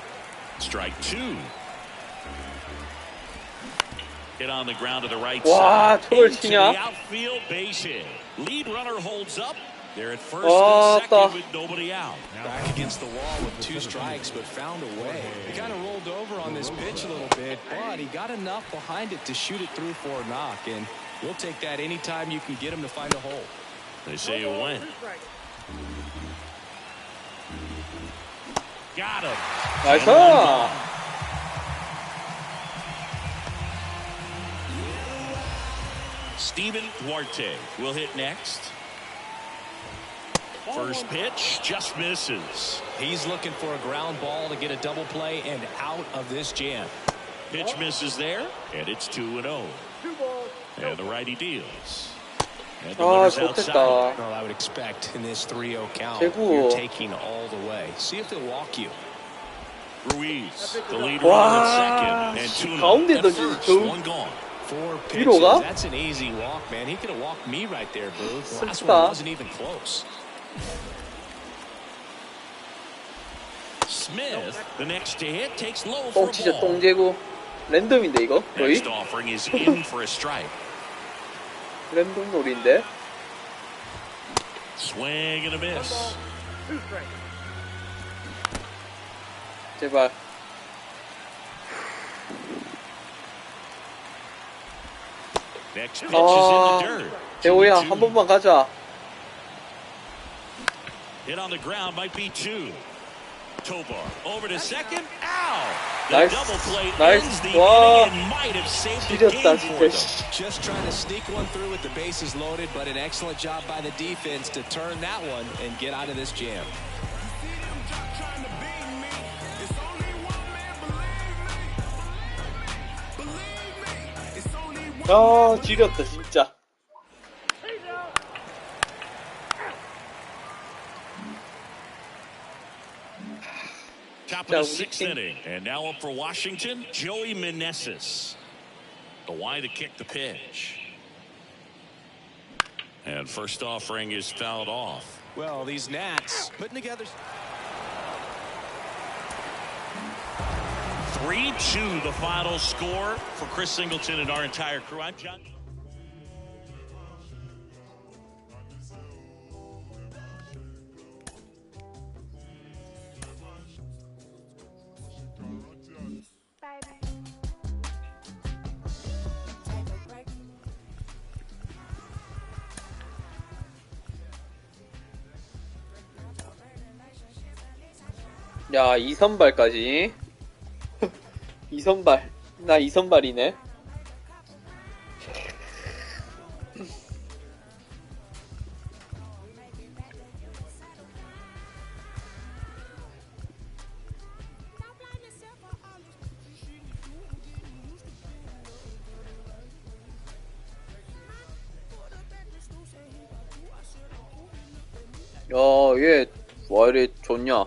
Strike two. Hit on the ground to the right side. Into the outfield base hit. Lead runner holds up. They're at first and second with nobody out. Back against the wall with 2 strikes, but found a way. He kind of rolled over on this pitch a little bit, but he got enough behind it to shoot it through for a knock, and we'll take that anytime you can get him to find a hole. They say it went. Got him. Nice. Steven Duarte will hit next. First pitch just misses. He's looking for a ground ball to get a double play and out of this jam. Pitch misses there, and it's 2-0. And the righty deals. And delivers outside. Well, I would expect in this 3-0 count, you're taking all the way. See if they'll walk you. Ruiz, the leader on second, and 2 at first, 1 gone. 4 pitches. That's an easy walk, man. He could have walked me right there, Booth. The last one wasn't even close. Smith, the next to hit, takes low for a 진짜 ball. 똥재고 랜덤인데 이거 거의? Next offering is in for a strike. 랜덤 놀인데. Swing and a miss. 제발. Next pitch is in the dirt. 대호야 한 번만 가자. Hit on the ground might be 2. Tobar over to second. Ow! The Nice. double play Nice. ends the Wow. inning and might have saved the game 지렸다 for them. 진짜. Just trying to sneak one through with the bases loaded, but an excellent job by the defense to turn that one and get out of this jam. 지렸다 진짜. Top of the 6th inning, and now up for Washington, Joey Meneses. The wide to kick the pitch. And first offering is fouled off. Well, these Nats putting together. 3-2 the final score for Chris Singleton and our entire crew. I'm John. 야, 2선발까지. 2선발. 나 2선발이네. 야, 얘, 와, 이래 좋냐.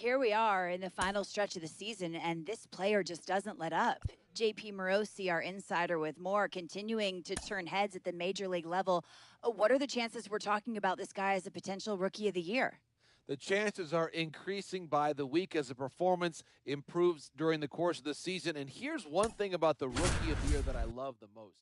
here we are in the final stretch of the season, and this player just doesn't let up. JP Morosi, our insider, with more, continuing to turn heads at the major league level. What are the chances we're talking about this guy as a potential rookie of the year? The chances are increasing by the week as the performance improves during the course of the season. And here's one thing about the rookie of the year that I love the most.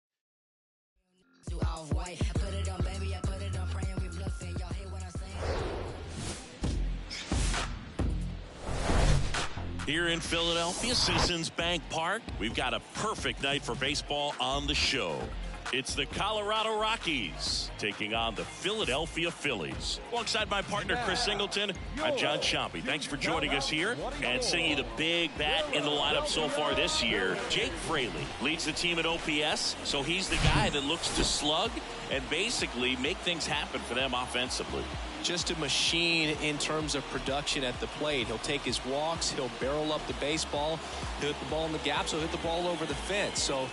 Here in Philadelphia, Citizens Bank Park, we've got a perfect night for baseball on the show. It's the Colorado Rockies taking on the Philadelphia Phillies. Alongside my partner, Chris Singleton, I'm John Chompy. Thanks for joining us here. And singing the big bat in the lineup so far this year, Jake Fraley leads the team at OPS, so he's the guy that looks to slug and basically make things happen for them offensively. Just a machine in terms of production at the plate. He'll take his walks, he'll barrel up the baseball, he'll hit the ball in the gaps, he'll hit the ball over the fence. So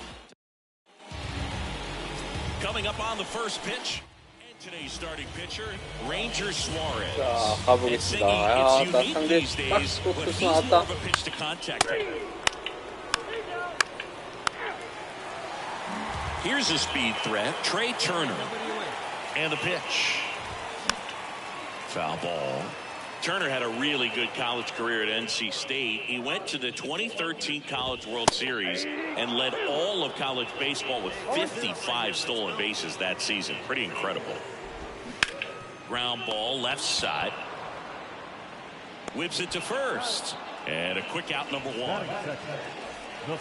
coming up on the first pitch, and today's starting pitcher, Ranger Suarez. 자, 가보겠습니다. 야, 나 상대 박스 투수 나왔다. pitch to contact. Here's a speed threat, Trey Turner. And the pitch. Foul ball. Turner had a really good college career at NC State. He went to the 2013 College World Series and led all of college baseball with 55 stolen bases that season. Pretty incredible. Ground ball, left side. Whips it to first. And a quick out, number one.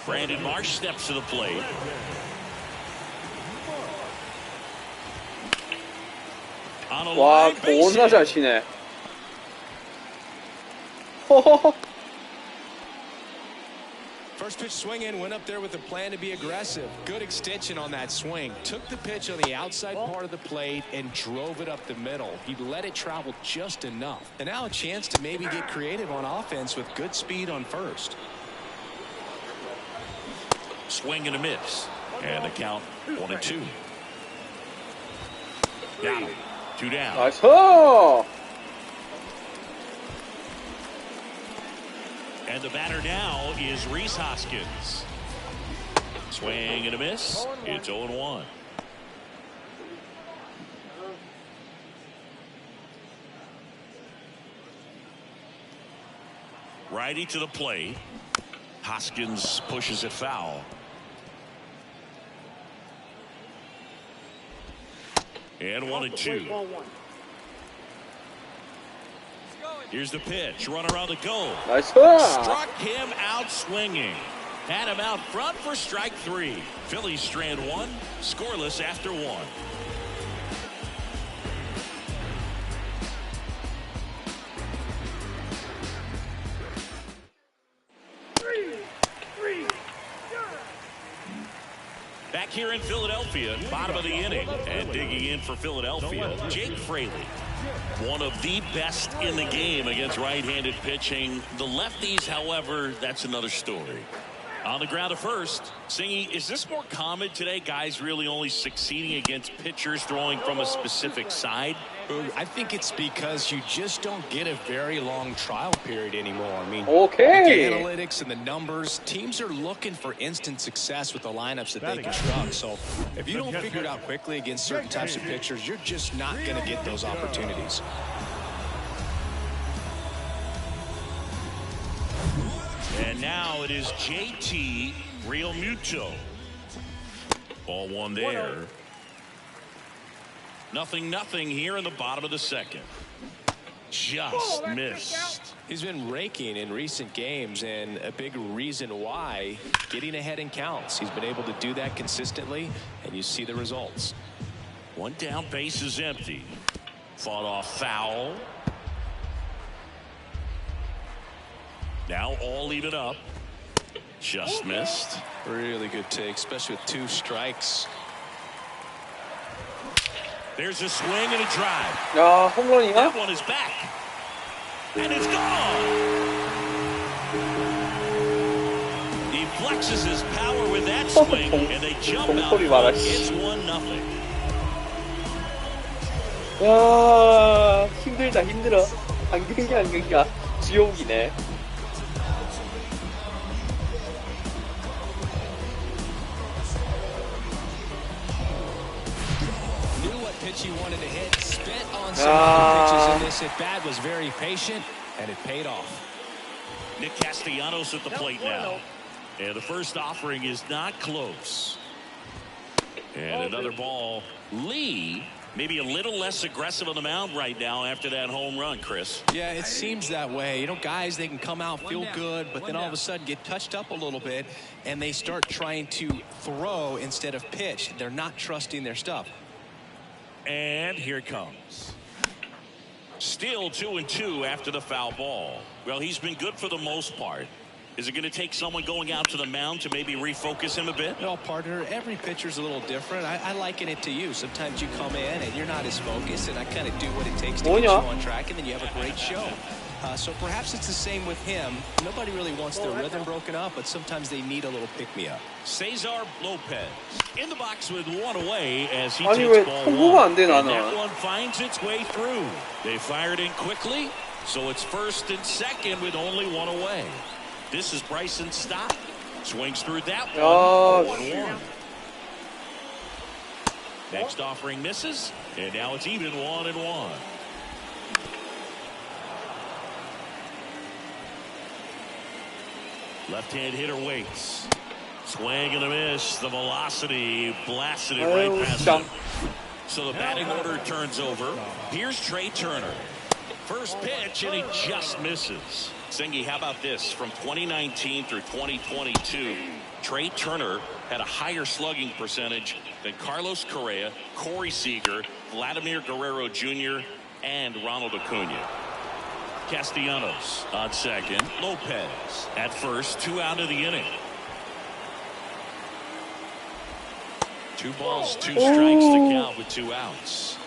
Brandon Marsh steps to the plate. 와, 겁나 잘 치네. 호호호. first pitch swing in, went up there with a plan to be aggressive. Good extension on that swing. Took the pitch on the outside part of the plate and drove it up the middle. He let it travel just enough. And now a chance to maybe get creative on offense with good speed on first. Swing and a miss. And the count 1-2. Got him. 2 down. 나이스! And the batter now is Rhys Hoskins. Swing and a miss. It's 0-1. Righty to the plate. Hoskins pushes it foul. And 1-2. Here's the pitch. Runner on the go. 나이스! Struck him out swinging. Had him out front for strike 3. Phillies strand 1. Scoreless after 1. Back here in Philadelphia, bottom of the inning, and digging in for Philadelphia, Jake Fraley. One of the best in the game against right-handed pitching. The lefties, however, that's another story. On the ground at first, Singy, is this more common today? Guys really only succeeding against pitchers throwing from a specific side? I think it's because you just don't get a very long trial period anymore. I mean, Okay. the analytics and the numbers, teams are looking for instant success with the lineups that they construct. So if you don't figure it out quickly against certain types of pitchers, you're just not going to get those opportunities. And now it is JT Realmuto. Ball one there. 0-0 here in the bottom of the second. Just missed. He's been raking in recent games, and a big reason why, getting ahead in counts. He's been able to do that consistently, and you see the results. One down, base is empty. Fought off foul. Now all even up. Just missed. Really good take, especially with 2 strikes. There's a swing and a drive. 야, 홈런이야? That one is back. And it's gone. He flexes his power with that swing, and they jump out. It's 1-0. 야, 힘들다, 힘들어. 안 경기야, 안 경기야. 지옥이네. Knew what pitch he wanted to hit. Spent on some of the pitches in this at bat. Was very patient, and it paid off. Nick Castellanos at the plate now. And the first offering is not close. And another ball. Lee, maybe a little less aggressive on the mound right now after that home run, Chris. Yeah, it seems that way. You know, guys, they can come out, feel good, but then all of a sudden get touched up a little bit, and they start trying to throw instead of pitch. They're not trusting their stuff. And here it comes. Still 2-2 after the foul ball. Well, he's been good for the most part. Is it going to take someone going out to the mound to maybe refocus him a bit? No, partner, every pitcher's a little different. I liken it to you. Sometimes you come in and you're not as focused, and I kind of do what it takes to get you on track, and then you have a great show. So perhaps it's the same with him. Nobody really wants their rhythm broken up, but sometimes they need a little pick-me-up. Cesar Lopez in the box with one away as he 아니 takes 왜 ball 통보가 one. 안 돼, And 나는. that one finds its way through. They fired in quickly, so it's first and second with only one away. This is Bryson Stott. Swings through that one. 1-1. Next offering misses, and now it's even 1-1. Left-hand hitter waits. Swing and a miss. The velocity blasted it right past him. So the batting order turns over. Here's Trey Turner. First pitch, and he just misses. Sengi, how about this? From 2019 through 2022, Trey Turner had a higher slugging percentage than Carlos Correa, Corey Seager, Vladimir Guerrero Jr., and Ronald Acuna. Castellanos on second. Lopez at first. 2 out of the inning. 2 balls, 2 strikes to count with 2 outs.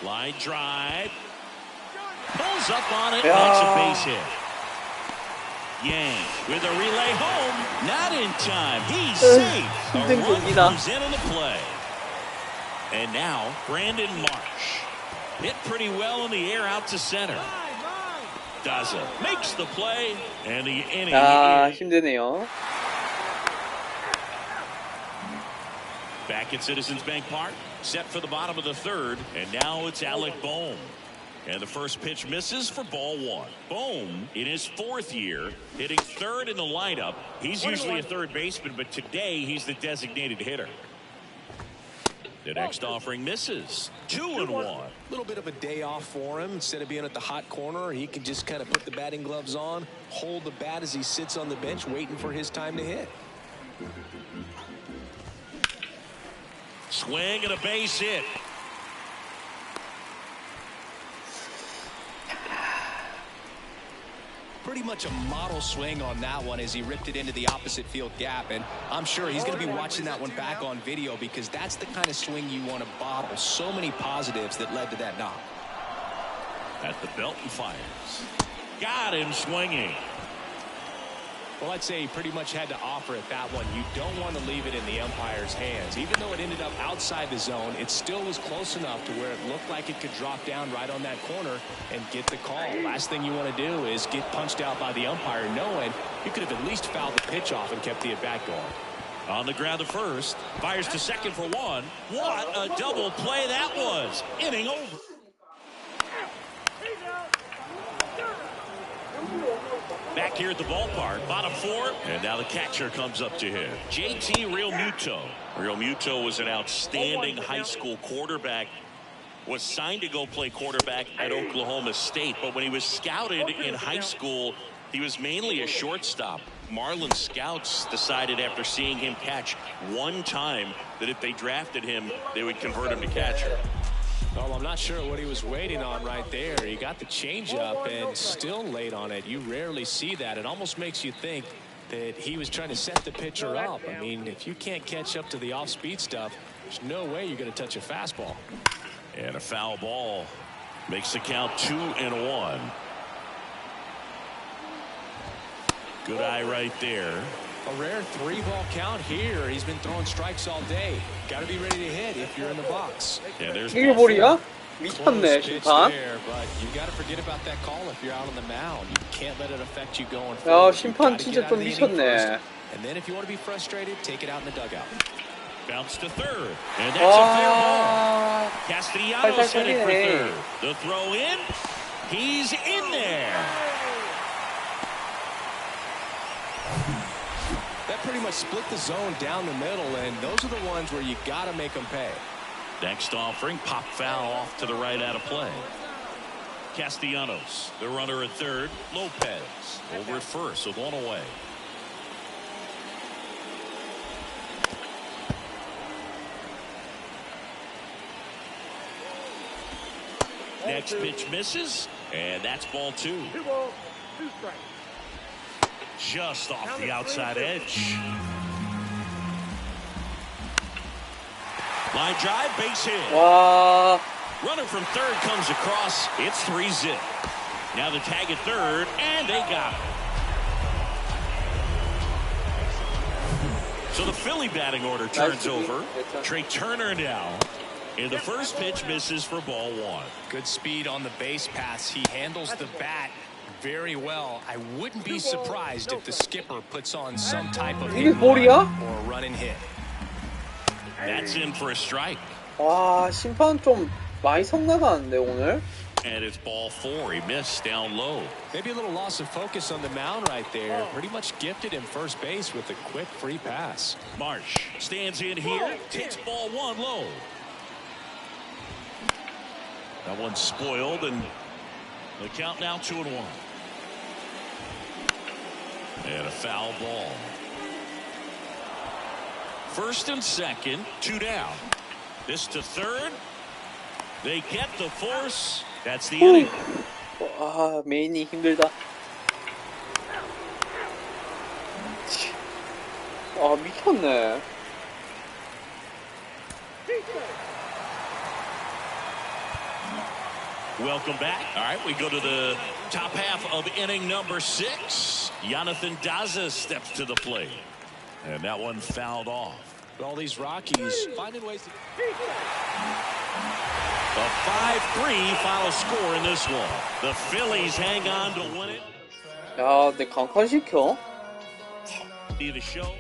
Line drive. Pulls up on it. Makes a base hit. Yang with a relay home. Not in time. He's safe. A run comes in on the play. And now Brandon Marsh. Hit pretty well in the air out to center. Daza makes the play, and the inning. 힘드네요. Back at Citizens Bank Park, set for the bottom of the third, and now it's Alec Bohm. And the first pitch misses for ball 1. Bohm, in his 4th year, hitting 3rd in the lineup. He's usually a third baseman, but today he's the designated hitter. The next offering misses. 2-1. A little bit of a day off for him. Instead of being at the hot corner, he can just kind of put the batting gloves on, hold the bat as he sits on the bench waiting for his time to hit. Swing and a base hit. Pretty much a model swing on that one as he ripped it into the opposite field gap, and I'm sure he's going to be watching that one back on video because that's the kind of swing you want to bottle. So many positives that led to that knock. At the belt and fires. Got him swinging. Well, I'd say he pretty much had to offer at that one. You don't want to leave it in the umpire's hands. Even though it ended up outside the zone, it still was close enough to where it looked like it could drop down right on that corner and get the call. Last thing you want to do is get punched out by the umpire knowing you could have at least fouled the pitch off and kept the at-bat going. On the ground to first. Fires to second for 1. What a double play that was. Inning over. Back here at the ballpark, bottom 4, and now the catcher comes up to him. JT Realmuto. Realmuto was an outstanding high school quarterback. Was signed to go play quarterback at Oklahoma State, but when he was scouted in high school, he was mainly a shortstop. Marlin scouts decided after seeing him catch one time that if they drafted him, they would convert him to catcher. Well, I'm not sure what he was waiting on right there. He got the changeup and still late on it. You rarely see that. It almost makes you think that he was trying to set the pitcher up. I mean, if you can't catch up to the off-speed stuff, there's no way you're going to touch a fastball. And a foul ball makes the count 2-1. Good eye right there. A rare 3-ball count here. He's been throwing strikes all day. Got to be ready to hit if you're in the box. Yeah, there's 이게 볼이야? 미쳤네 심판. 야 심판 진짜 좀 미쳤네. Bounce to third, and that's a fair ball. Castellanos headed for third. The throw in, he's in there. That pretty much split the zone down the middle, and those are the ones where you got to make them pay. Next offering, pop foul off to the right out of play. Castellanos, the runner at third. Lopez over at first with one away. Next pitch misses, and that's ball two. Just off the outside edge. Line drive, base hit. 와. Runner from third comes across. It's 3-zip. Now the tag at third, and they got it. So the Philly batting order turns over. Trey Turner now. And the first pitch misses for ball one. Good speed on the base pass. He handles the bat very well. I wouldn't be surprised if the skipper puts on some type of hit or a running hit. That's in for a strike. 와 심판 좀 많이 성나가는데 오늘. And it's ball four. He missed down low. Maybe a little loss of focus on the mound right there. Pretty much gifted him first base with a quick free pass. Marsh stands in here. Takes ball one low. That one's spoiled, and the count now 2-1. And a foul ball. First and second, 2 down. This to third. They get the force. That's the inning. 아 메인이 힘들다. 아 미쳤네. Welcome back. All right, we go to the top half of inning number 6. Jonathan Daza steps to the plate. And that one fouled off. All these Rockies finding ways to... A 5-3 final score in this one. The Phillies hang on to win it. 야, 근데 강판시켜? See the show.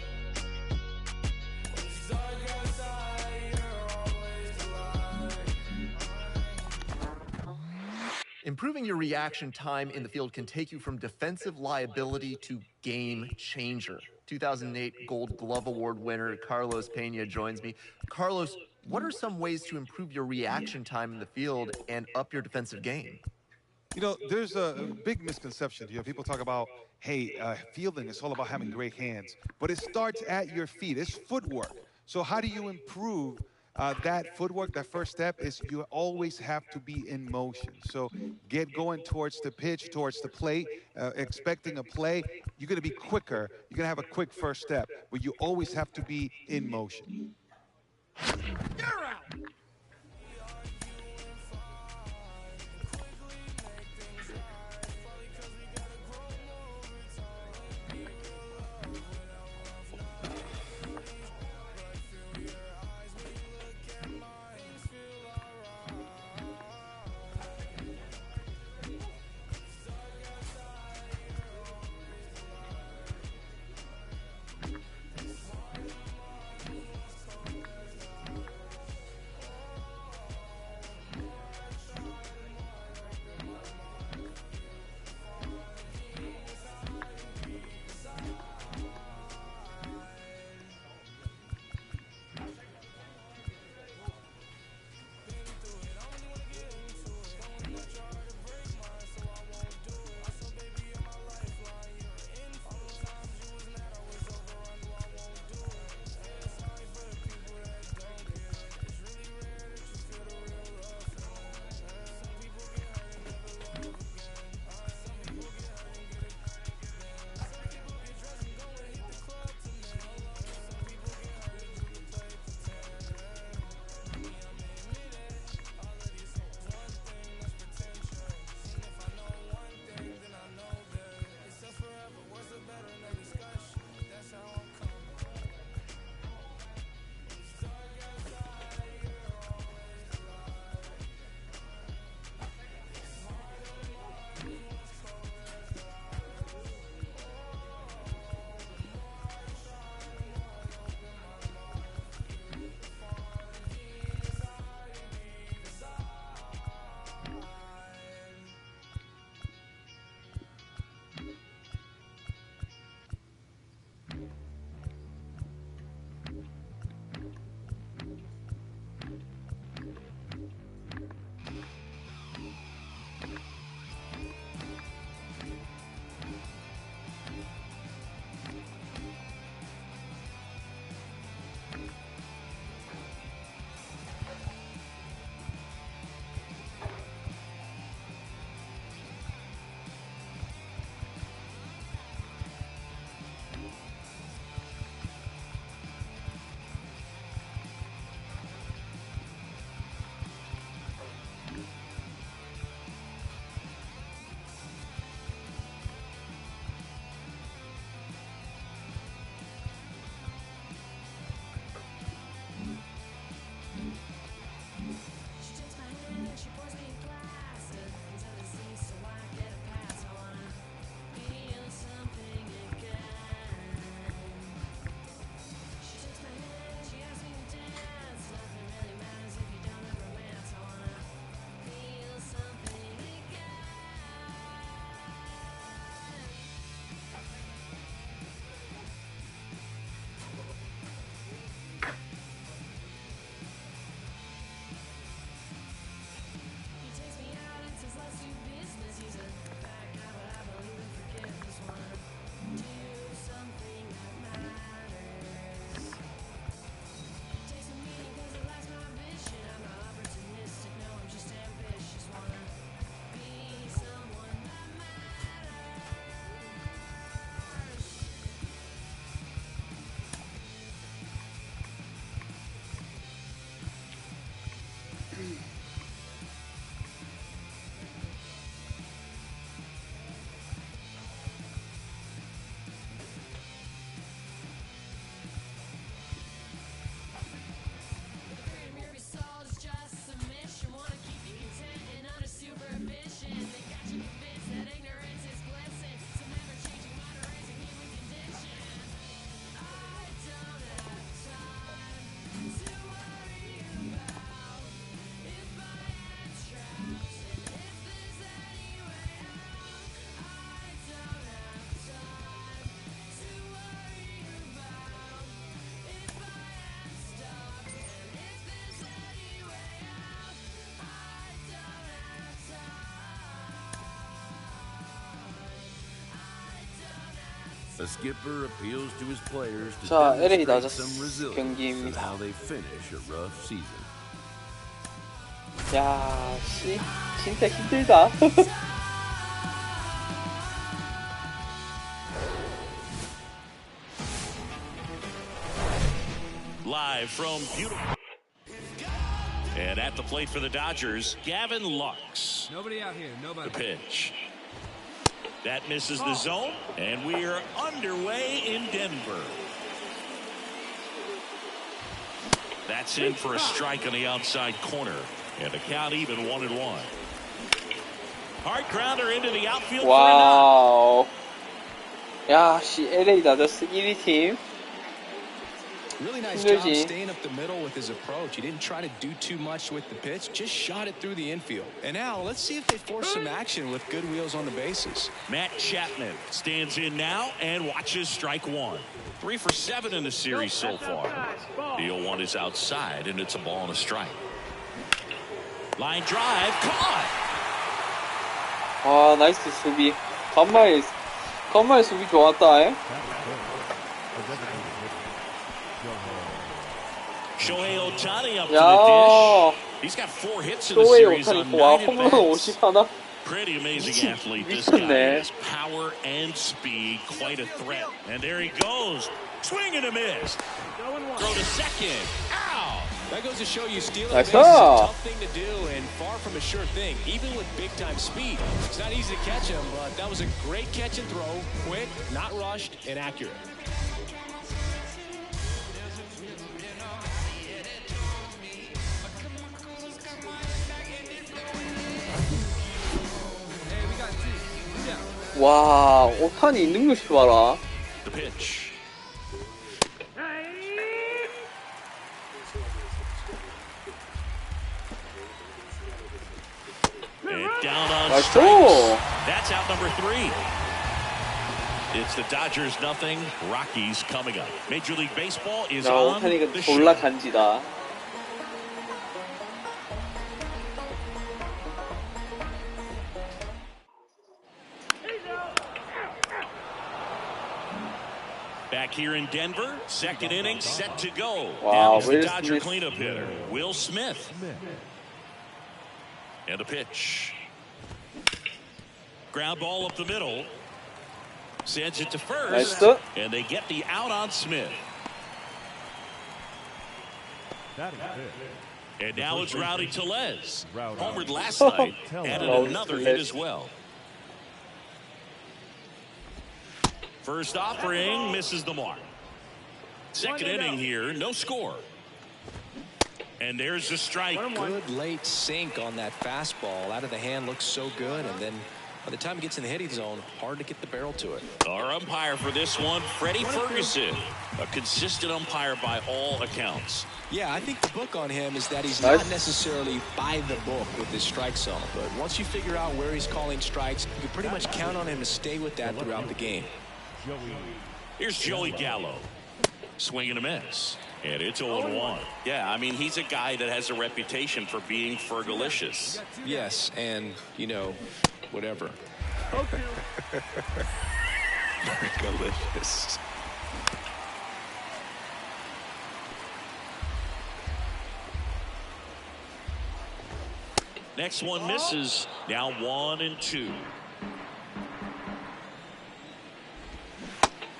Improving your reaction time in the field can take you from defensive liability to game changer. 2008 Gold Glove Award winner Carlos Pena joins me. Carlos, what are some ways to improve your reaction time in the field and up your defensive game? You know, there's a big misconception here. People talk about, hey, fielding is all about having great hands, but it starts at your feet. It's footwork. So how do you improve that footwork? That first step is you always have to be in motion. So get going towards the pitch, towards the plate, expecting a play. You're going to be quicker. You're going to have a quick first step, but you always have to be in motion. A skipper appeals to his players to 자, LA demonstrate 다저스 some resilience in 경기입니다. how they finish a rough season. 야, 진짜 힘들다. Live from beautiful. And at the plate for the Dodgers, Gavin Lux. Nobody out here. Nobody. The pitch. That misses the zone, and we are underway in Denver. That's in for a strike on the outside corner, and the count even 1-1. Hard grounder into the outfield. 와우. 야, LA 다저스 1위 팀. Really nice job staying up the middle with his approach. He didn't try to do too much with the pitch, just shot it through the infield. And now let's see if they force some action with good wheels on the bases. Matt Chapman stands in now and watches strike one. 3 for 7 in the series so far. The 0-1 is outside, and it's a ball and a strike. Line drive, caught. 아, 나이스 수비. 간만에 수비 좋았다. Shohei Ohtani up to the dish. He's got 4 hits in the series on 9 at-bats. Pretty amazing athlete this guy is. Power and speed, quite a threat. And there he goes. Swing and a miss. Throw to second. Ow! That goes to show you stealing a base is a tough thing to do and far from a sure thing, even with big-time speed. It's not easy to catch him, but that was a great catch and throw. Quick, not rushed, and accurate. 와, 오타니 능력치 봐라. The pitch. And down on strikes. That's out number 3. It's the Dodgers nothing, Rockies coming up. Major League Baseball is on 오타니가 the 졸라 show. 간지다. Back here in Denver, second inning set to go. Wow, Down is the Dodger cleanup hitter, Will Smith. And a pitch. Ground ball up the middle. Sends it to first. Nice. And they get the out on Smith. And now it's Rowdy Tellez. Homered last night. Added another hit as well. First offering misses the mark. Second inning here, no score. And there's the strike. Good late sink on that fastball. Out of the hand, looks so good. And then by the time it gets in the hitting zone, hard to get the barrel to it. Our umpire for this one, Freddie Ferguson. A consistent umpire by all accounts. Yeah, I think the book on him is that he's not necessarily by the book with his strike zone. But once you figure out where he's calling strikes, you can pretty much count on him to stay with that throughout the game. Here's Joey Gallo. Swing and a miss. And it's 0-1. Yeah, I mean, he's a guy that has a reputation for being Fergalicious. Yes, and, you know, whatever. Fergalicious. Next one misses. Now 1-2.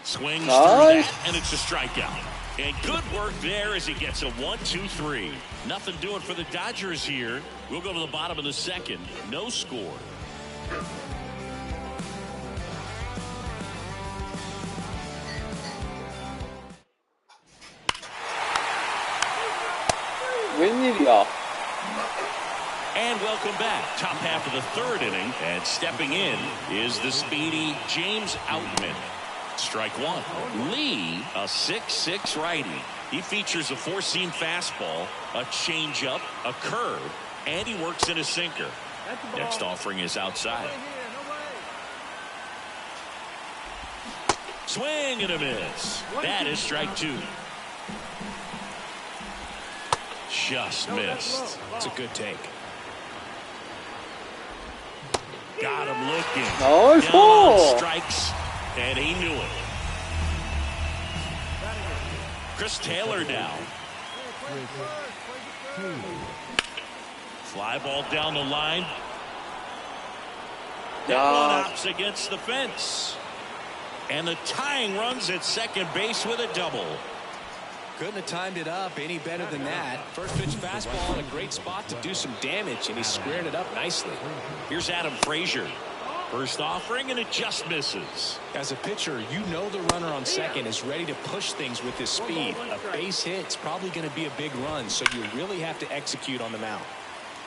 Swings through that, and it's a strikeout. And good work there as he gets a 1-2-3. Nothing doing for the Dodgers here. We'll go to the bottom of the second. No score. 웬일이야? And welcome back. Top half of the third inning. And stepping in is the speedy James Outman. Strike one. Lee, a 6'6" righty. He features a four-seam fastball, a changeup, a curve, and he works in a sinker. Next offering is outside. Swing and a miss. That is strike two. Just missed. It's a good take. Got him looking. Nice Down on ball. strikes, and he knew it. Chris Taylor now. Fly ball down the line. That one hops against the fence. And the tying runs at second base with a double. Couldn't have timed it up any better than that. First pitch fastball in a great spot to do some damage, and he squared it up nicely. Here's Adam Frazier. First offering, and it just misses. As a pitcher, you know the runner on second is ready to push things with his speed. A base hit's probably going to be a big run, so you really have to execute on the mound.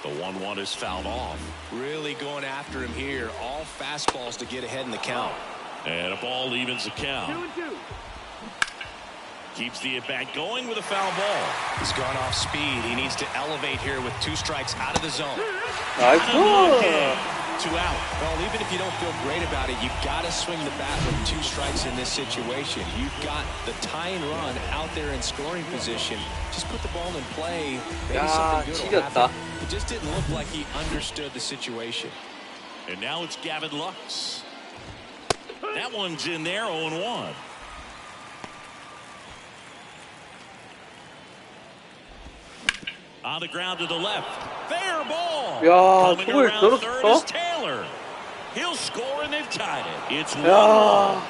The 1-1 is fouled off. Really going after him here. All fastballs to get ahead in the count. And a ball evens the count. 2-2. Keeps the at-bat going with a foul ball. He's gone off speed. He needs to elevate here with 2 strikes out of the zone. 나이스. 2 out. Well, even if you don't feel great about it, you've got to swing the bat with 2 strikes in this situation. You've got the tying run out there in scoring position. Just put the ball in play. Maybe something good will happen. It just didn't look like he understood the situation. And now it's Gavin Lux. That one's in there, 0-1. On the ground to the left. Fair ball. 야, Coming 저걸 around 저렇게 third 쳐? is Taylor. He'll score and they've tied it. It's 1-1. 야.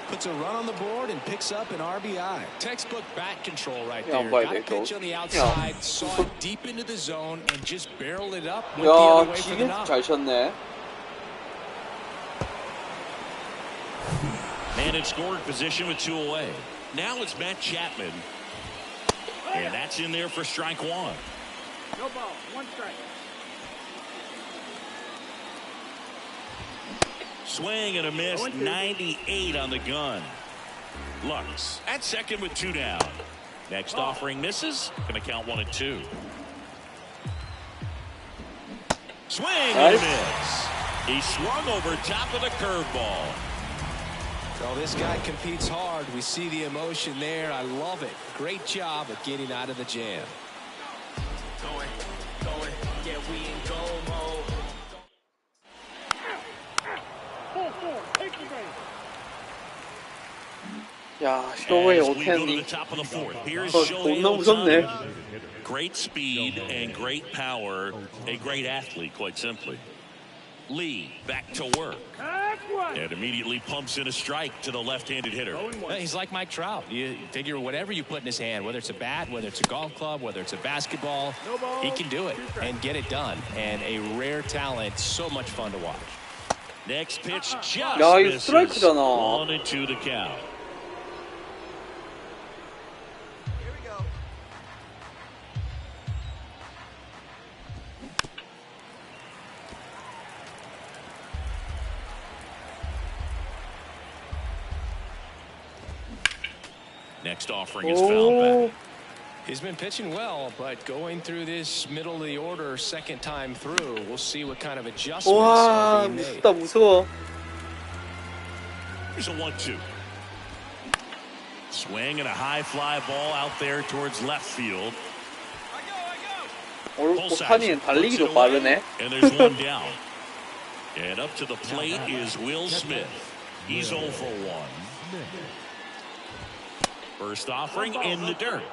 Puts a run on the board and picks up an RBI. Textbook bat control right Yeah, there. by Got a the pitch goal. on the Yeah. outside, saw it deep into the zone, and just barreled it up. Went the other 야, way for the 지금 knock. 잘 쳤네. Man in scoring position with 2 away. Now it's Matt Chapman. And that's in there for strike 1. No ball. 1 strike. Swing and a miss. 0-2. 98 on the gun. Lux at second with 2 down. Next offering misses. Going to count 1-2. Swing and a miss. He swung over top of the curveball. Well, this guy competes hard. We see the emotion there. I love it. Great job of getting out of the jam. Yeah, we in go mode. 4-4. Take the base. 야, 쇼웨이 As we go to the 오텐이. top of the 4th. Here's 존나 Shohei 무섭네. Ohtani. Great speed and great power. A great athlete, quite simply. Lee back to work. And immediately pumps in a strike to the left-handed hitter. He's like Mike Trout. You figure whatever you put in his hand, whether it's a bat, whether it's a golf club, whether it's a basketball, he can do it and get it done. And a rare talent, so much fun to watch. Next pitch just 야, 이거 misses. 스트라이크잖아. 1-2 the count. Next offering is fouled back. He's been pitching well, but going through this middle of the order second time through, we'll see what kind of adjustments 와, are being made. 무섭다, 무서워. Here's a 1-2. Swing and a high fly ball out there towards left field. 오타니는 달리기도 빠르네. And there's one down. And up to the plate is Will Smith. He's 0 for 1. First offering in the dirt.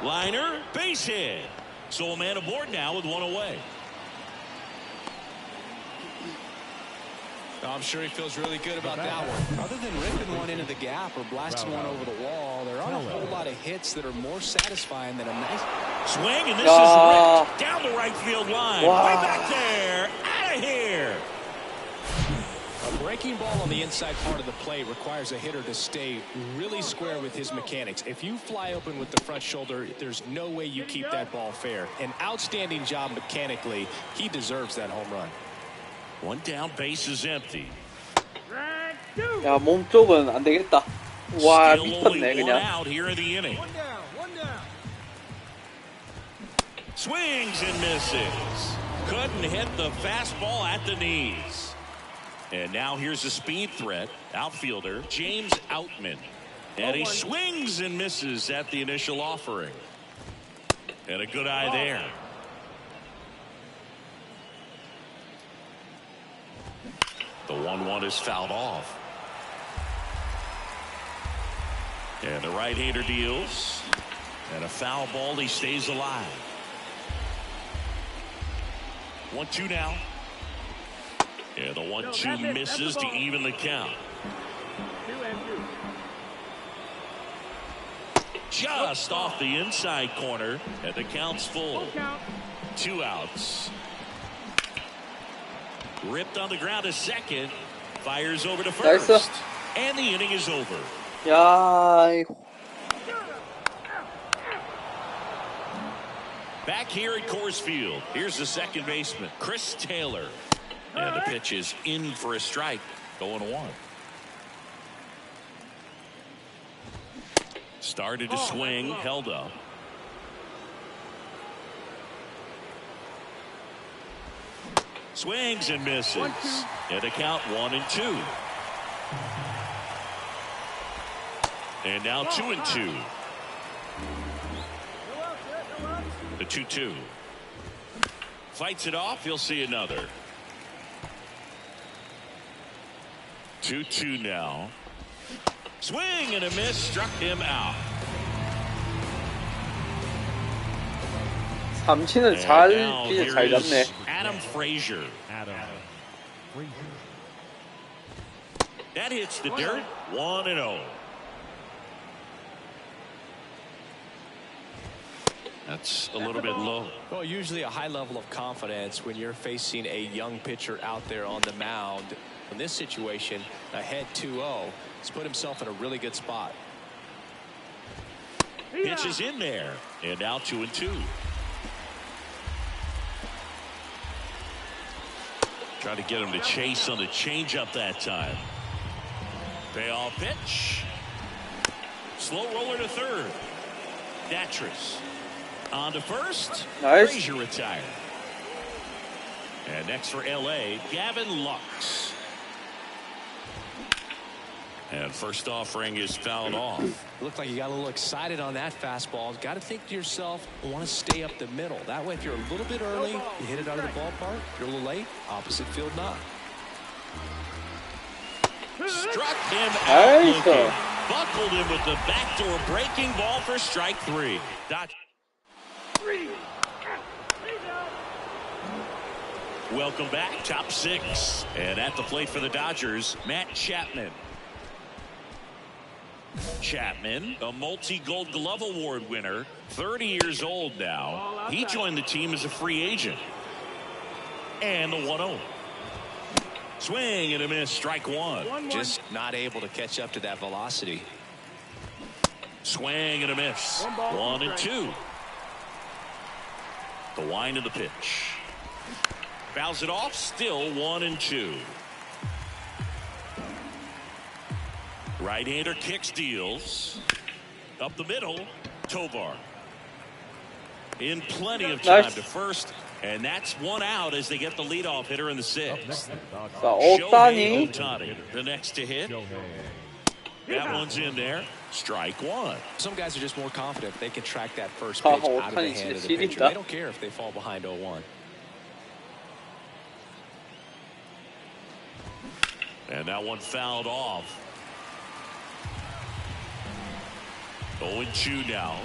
Liner, base hit. So a man aboard now with 1 away. I'm sure he feels really good about that one. Other than ripping one into the gap or blasting one over the wall, there aren't a whole lot of hits that are more satisfying than a nice swing, and this is ripped down the right field line. Way back there, out of here. A breaking ball on the inside part of the plate requires a hitter to stay really square with his mechanics. If you fly open with the front shoulder, there's no way you keep that ball fair. An outstanding job mechanically. He deserves that home run. One down, base is empty. 야, 몸 쪽은 안 되겠다. 와, Still 미쳤네, only 1 그냥. out here in the inning. 1 down. 1 down. Swings and misses. Couldn't hit the fastball at the knees. And now here's a speed threat. Outfielder James Outman. And he swings and misses at the initial offering. And a good eye there. The 1-1 is fouled off. And the right-hander deals. And a foul ball. He stays alive. 1-2 now. And the 1-2 misses to even the count. Just off the inside corner, and the count's full. 2 outs. Ripped on the ground to second. Fires over to first. 나이스. And the inning is over. 야, Back here at Coors Field, here's the second baseman, Chris Taylor. And the pitch is in for a strike. 0-1. Started to swing, held up. Swings and misses. And a count 1-2. And now 2-2. The 2-2. Fights it off. He'll see another. 2-2 now. Swing and a miss. Struck him out. 삼치는 And 잘 now 피해 잘 here is 잡네. Adam Frazier. That hits the dirt. 1-0. That's a little bit low. Well, usually a high level of confidence when you're facing a young pitcher out there on the mound. In this situation, ahead 2-0, he's put himself in a really good spot. Pitch is in there. And now 2-2. Try to get him to chase on the changeup that time. Payoff pitch. Slow roller to third. Datris on to first. Nice. Frazier retired. And next for LA, Gavin Lux. And first offering is fouled off. Looked like you got a little excited on that fastball. Got to think to yourself, I want to stay up the middle. That way, if you're a little bit early, you hit it out of the ballpark. If you're a little late, opposite field knock. Struck him out Nice. looking. Buckled him with the backdoor breaking ball for strike 3. Welcome back, top 6. And at the plate for the Dodgers, Matt Chapman. Chapman, a multi-Gold Glove Award winner, 30 years old now. He joined the team as a free agent. And the 1-0. Swing and a miss, strike 1. Just not able to catch up to that velocity. Swing and a miss. 1-2. The wind of the pitch. Fouls it off, still 1-2. Right-hander kicks, deals. Up the middle, Tovar. In plenty of time Nice. to first. And that's 1 out as they get the leadoff hitter in the 6th. 자, Shohei 오타니. Ohtani, the next to hit. That one's in there. Strike 1. Some guys are just more confident they can track that first 아, pitch out of the 오타니 hand 진짜 of the pitcher. 지린다. They don't care if they fall behind 0-1. And that one fouled off. 0-2 now.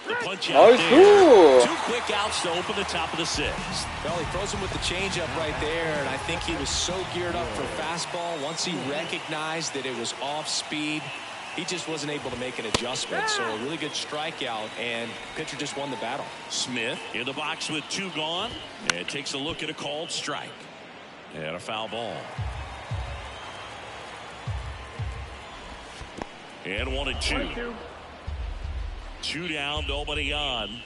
The punch out Nice. there. 2 quick outs to open the top of the 6th. Well, he throws him with the changeup right there, and I think he was so geared up for fastball. Once he recognized that it was off speed, he just wasn't able to make an adjustment. So a really good strikeout, and pitcher just won the battle. Smith in the box with 2 gone, and takes a look at a called strike. And a foul ball. And 1-2. 2 down, nobody on.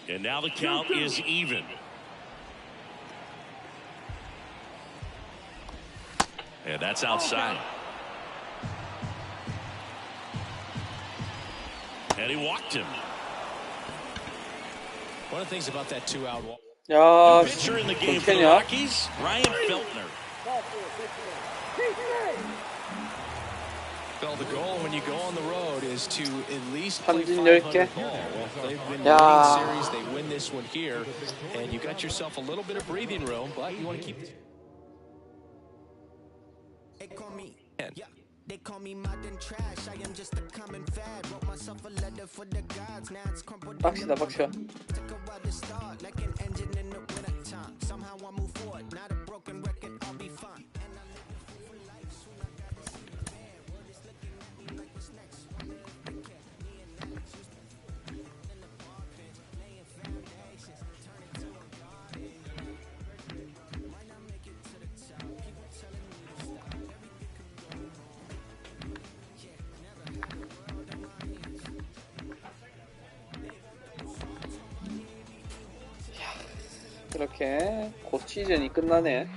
And now the count is even. And that's outside. And he walked him. One of the things about that 2-out walk. 야, The pitcher in the game for the 괜찮냐? Rockies, Ryan Feltner. Well, the goal when you go on the road is to at least play 삼진 500 10개. ball. Well, they've been 야. winning series. They win this one here, and you got yourself a little bit of breathing room, but you want to keep. They call me modern trash. I am just a common fad. Wrote myself a letter for the gods. Now it's crumpled. 빡시다 빡셔. Took a while to start, like an engine in the winter time. Somehow I move forward. Not a broken record. I'll be fine. And I live it for life. Soon I gotta see the bad. World is looking at me like what's next. They kept me and Alex used to in the park bench, laying foundations. Turn it to a garden. Might not make it to the top. People telling me to stop. Everything could go wrong. 이렇게 곧 시즌이 끝나네.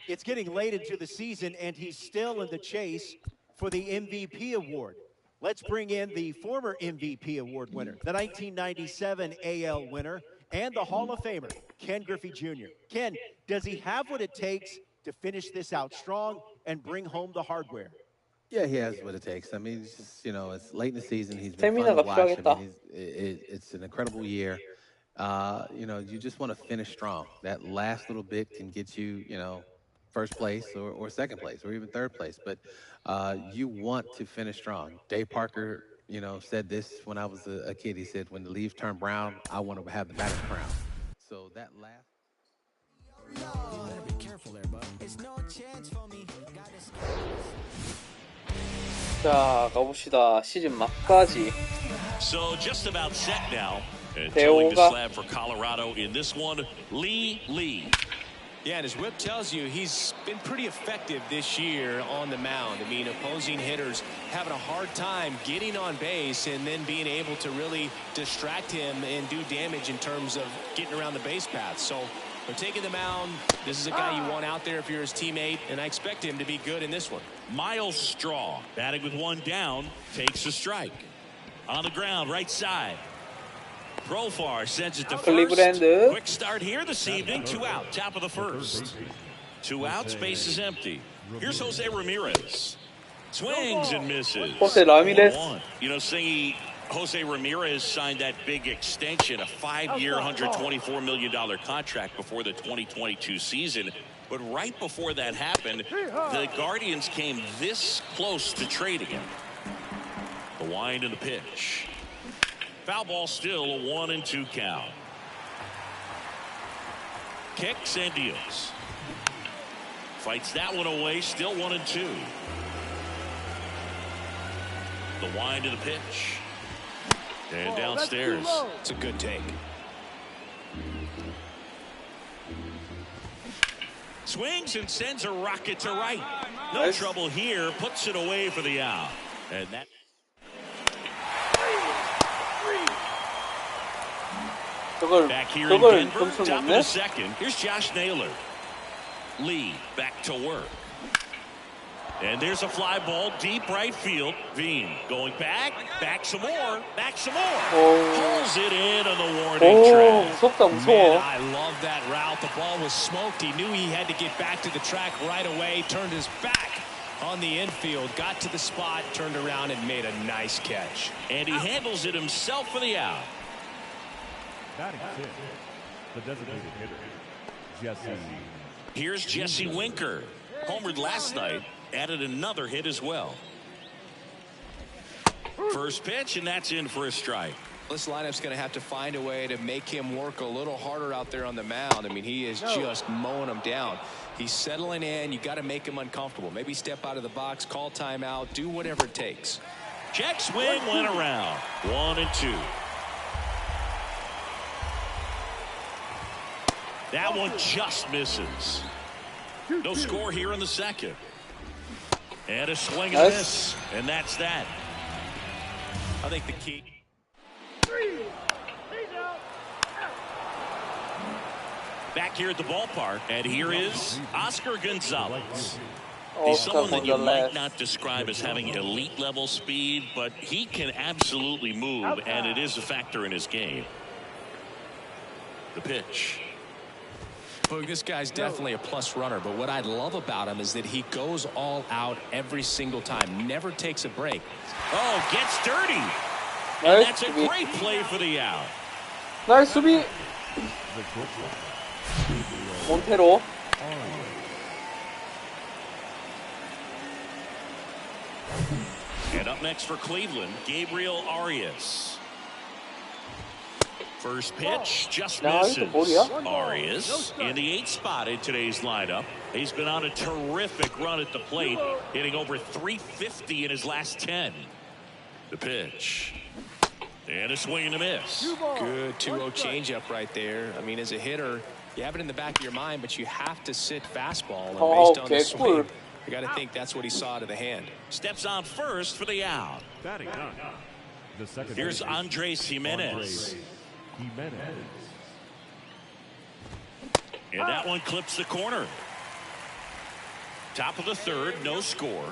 It's getting late into the season, and he's still in the chase for the MVP award. Let's bring in the former MVP award winner, the 1997 AL winner, and the Hall of Famer, Ken Griffey Jr. Ken, does he have what it takes to finish this out strong and bring home the hardware? Yeah, he has what it takes. I mean, it's just, it's late in the season. He's been fun to watch. I mean, it's an incredible year. You just want to finish strong. That last little bit can get you, first place or second place or even third place. But you want to finish strong. Dave Parker, said this when I was a kid. He said, when the leaves turn brown, I want to have the batter's crown. So that last. You better be careful there, bud. It's no chance for me. 자, 가봅시다. 시즌 막까지. So just about set now. And tilling the slab for Colorado in this one, Lee. Yeah, and his whip tells you he's been pretty effective this year on the mound. I mean, opposing hitters having a hard time getting on base and then being able to really distract him and do damage in terms of getting around the base path. So they're taking the mound. This is a guy you want out there if you're his teammate, and I expect him to be good in this one. Miles Straw, batting with one down, takes a strike. On the ground, right side. Profar sends it to first. Quick start here this evening. 2 out, top of the first. 2 outs, base is empty. Here's Jose Ramirez. Swings and misses. Jose Ramirez. Singy, Jose Ramirez signed that big extension, a 5-year, $124 million contract before the 2022 season. But right before that happened, the Guardians came this close to trading him. The wind and the pitch. Foul ball, still a 1-2 count. Kicks and deals. Fights that one away, still 1-2. The wind of the pitch. And downstairs. It's a good take. Swings and sends a rocket to right. No trouble here. Puts it away for the out. And that. Back here in Denver, top of the second. Here's Josh Naylor. Lee back to work. And there's a fly ball deep right field. Veen going back some more, Pulls it in on the warning track. Man, I love that route. The ball was smoked. He knew he had to get back to the track right away. Turned his back on the infield, got to the spot, turned around and made a nice catch. And he handles it himself for the out. Batting fifth, the designated hitter, Jesse. Here's Jesse Winker. Homered last night, added another hit as well. First pitch, and that's in for a strike. This lineup's going to have to find a way to make him work a little harder out there on the mound. I mean, he is just mowing them down. He's settling in. You got to make him uncomfortable. Maybe step out of the box, call timeout, do whatever it takes. Check swing, went around. 1-2. That one just misses. No score here in the second. And a swing and a miss. And that's that. I think the key. Back here at the ballpark, and here is Oscar Gonzalez. He's someone that you might not describe as having elite level speed, but he can absolutely move, and it is a factor in his game. The pitch. Boog, this guy's definitely a plus runner, but what I love about him is that he goes all out every single time, never takes a break. Oh, gets dirty. And that's a great play for the out. 나이스 수비. 몬테로. Up next for Cleveland, Gabriel Arias. First pitch just misses. Arias in the 8th spot in today's lineup. He's been on a terrific run at the plate, hitting over 350 in his last 10. The pitch. And a swing and a miss. Good 2-0 changeup right there. I mean, as a hitter, you have it in the back of your mind, but you have to sit fastball. And based on the swing, you got to think that's what he saw to the hand. Steps on first for the out. Batting nine. The second. Here's Andres Jimenez. And that one clips the corner. Top of the 3rd, no score.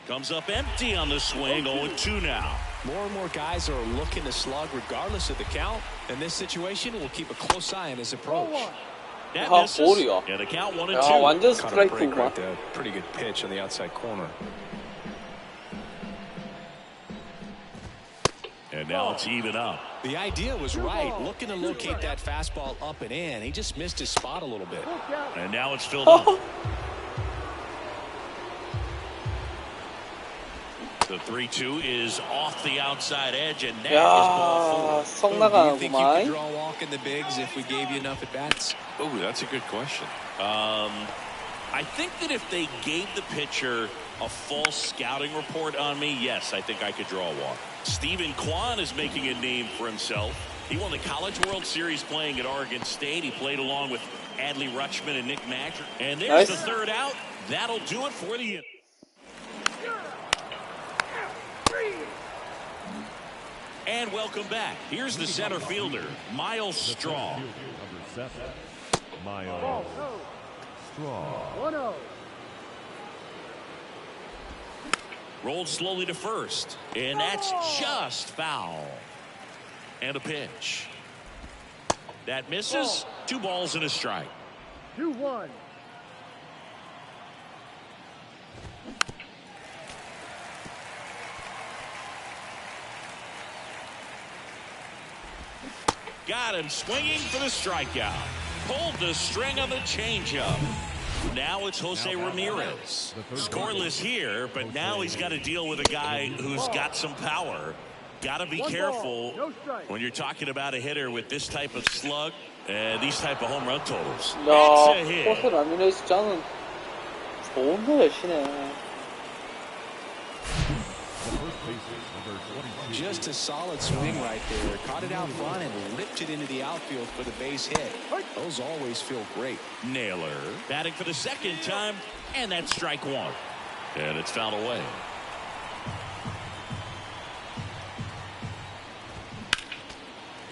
Comes up empty on the swing, 0-2 now. More and more guys are looking to slug regardless of the count. In this situation, we'll keep a close eye on his approach. That misses. And the count 1-2. 완전 Caught a break 스트라이크구만. right there. Pretty good pitch on the outside corner. And now it's even up. The idea was right. Looking to locate that fastball up and in. He just missed his spot a little bit. And now it's filled up. The 3-2 is off the outside edge, and that is ball 4. 성 Do you think you 나가는구만. could draw a walk in the bigs if we gave you enough at bats? Oh, that's a good question. I think that if they gave the pitcher a false scouting report on me, yes, I think I could draw a walk. Stephen Kwan is making a name for himself. He won the College World Series playing at Oregon State. He played along with Adley Rutschman and Nick Nasher. And there's the 3rd out. That'll do it for the inning. And welcome back. Here's the center fielder, Miles Straw. Number 7, Miles Straw. Rolled slowly to first, and that's just foul. And a pitch. That misses. 2 balls and a strike. 2-1. Got him swinging for the strikeout. Pulled the string on the changeup. Now it's Jose Ramirez. Scoreless here, but now he's got to deal with a guy who's got some power. Got to be careful when you're talking about a hitter with this type of slug and these type of home run totals. 야, That's a hit. 호세 라미레스 짱은 좋은 여시네. Just a solid swing right there. Caught it out front and lipped it into the outfield for the base hit. Those always feel great. Naylor batting for the 2nd time, and that's strike 1. And it's fouled away.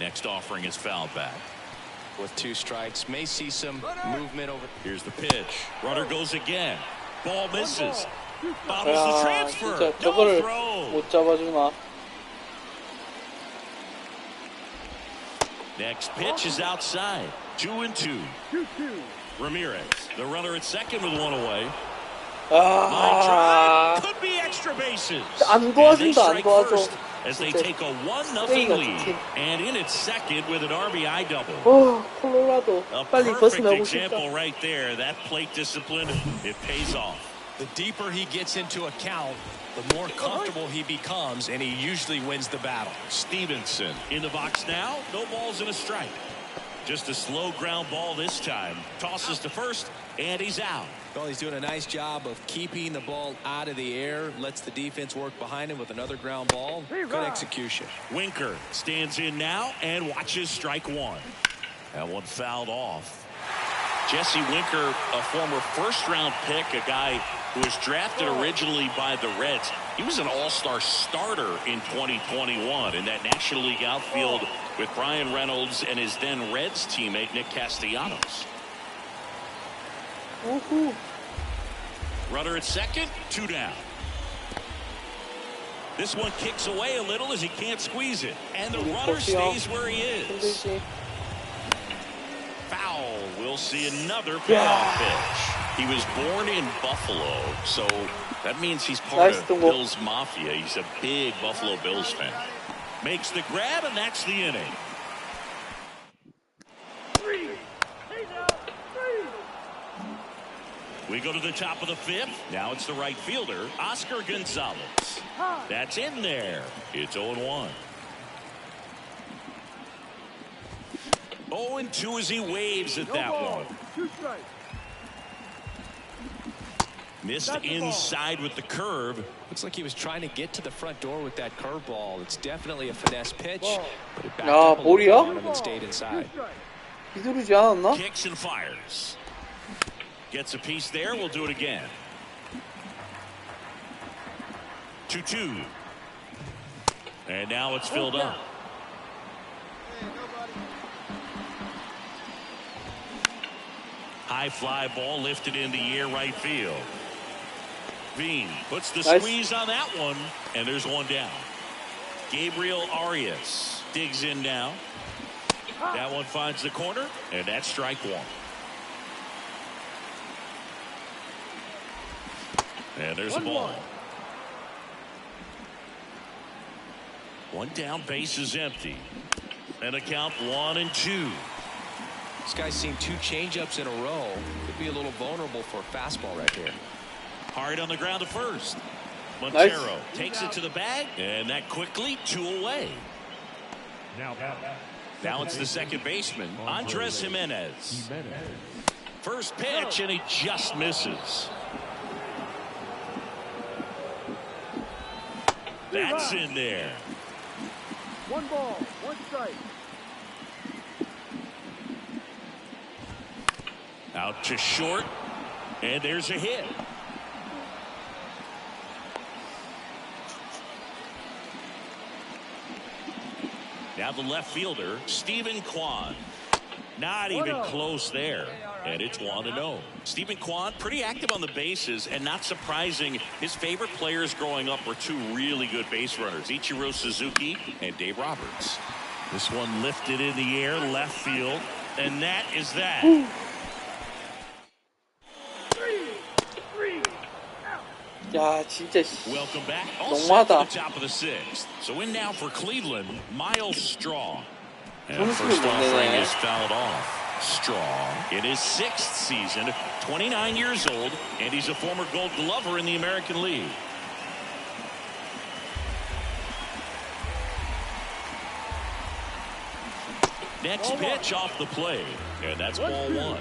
Next offering is fouled back. With 2 strikes, may see some movement over. Here's the pitch. Runner goes again. Ball misses. Bottles the 야, transfer. 진짜 No 저거를 throw. 못 잡아주나? Next pitch is outside. 2-2. Ramirez, the runner at second with 1 away. Line drive. Could be extra bases. 안 도와준다, 안 도와줘. As they take a 1-0 lead. And in its second with an RBI double. 콜로라도 A 빨리 perfect 벗어나고 싶다. example right there. That plate discipline, it pays off. The deeper he gets into a count, the more comfortable he becomes, and he usually wins the battle. Stevenson in the box now. No balls and a strike. Just a slow ground ball this time. Tosses to first, and he's out. Well, he's doing a nice job of keeping the ball out of the air. Lets the defense work behind him with another ground ball. Good execution. Winker stands in now and watches strike 1. That one fouled off. Jesse Winker, a former first-round pick, a guy who was drafted originally by the Reds. He was an all-star starter in 2021 in that National League outfield with Brian Reynolds and his then Reds teammate Nick Castellanos. Runner at second, 2 down. This one kicks away a little as he can't squeeze it. And the runner stays where he is. Foul. We'll see another payoff pitch. He was born in Buffalo, so that means he's part of Bills Mafia. He's a big Buffalo Bills fan. Makes the grab, and that's the inning. We go to the top of the fifth. Now it's the right fielder, Oscar Gonzalez. That's in there. It's 0-1. 0-2 as he waves at that one. Missed inside with the curve. Looks like he was trying to get to the front door with that curveball. It's definitely a finesse pitch, but it backed up a little bit on him and stayed inside. 비두르지 않았나? Kicks and fires. Gets a piece there. We'll do it again. 2-2. And now it's filled up. High fly ball lifted in the air right field. Bean puts the squeeze on that one, and there's one down. Gabriel Arias digs in now. That one finds the corner, and that's strike one. And there's a ball. One down, base is empty. And a count 1-2. This guy's seen 2 changeups in a row. Could be a little vulnerable for a fastball right here. Hard on the ground to first. Montero takes it to the bag, and that quickly 2 away. Now it's the second baseman, Andres Jimenez. First pitch, and he just misses. That's in there. 1 ball, 1 strike. Out to short, and there's a hit. Now the left fielder, Stephen Kwan. Not even close there. And it's 1-0. Stephen Kwan, pretty active on the bases, and not surprising, his favorite players growing up were 2 really good base runners, Ichiro Suzuki and Dave Roberts. This one lifted in the air, left field, and that is that. 야, 진짜 Welcome back. 너무하다. To the top of the 6th. So in now for Cleveland, Miles Straw. And 점수를 first 못 offering 내네. is fouled off. Straw in his 6th season, 29 years old, and he's a former Gold Glover in the American League. Next pitch off the plate, and that's ball 1.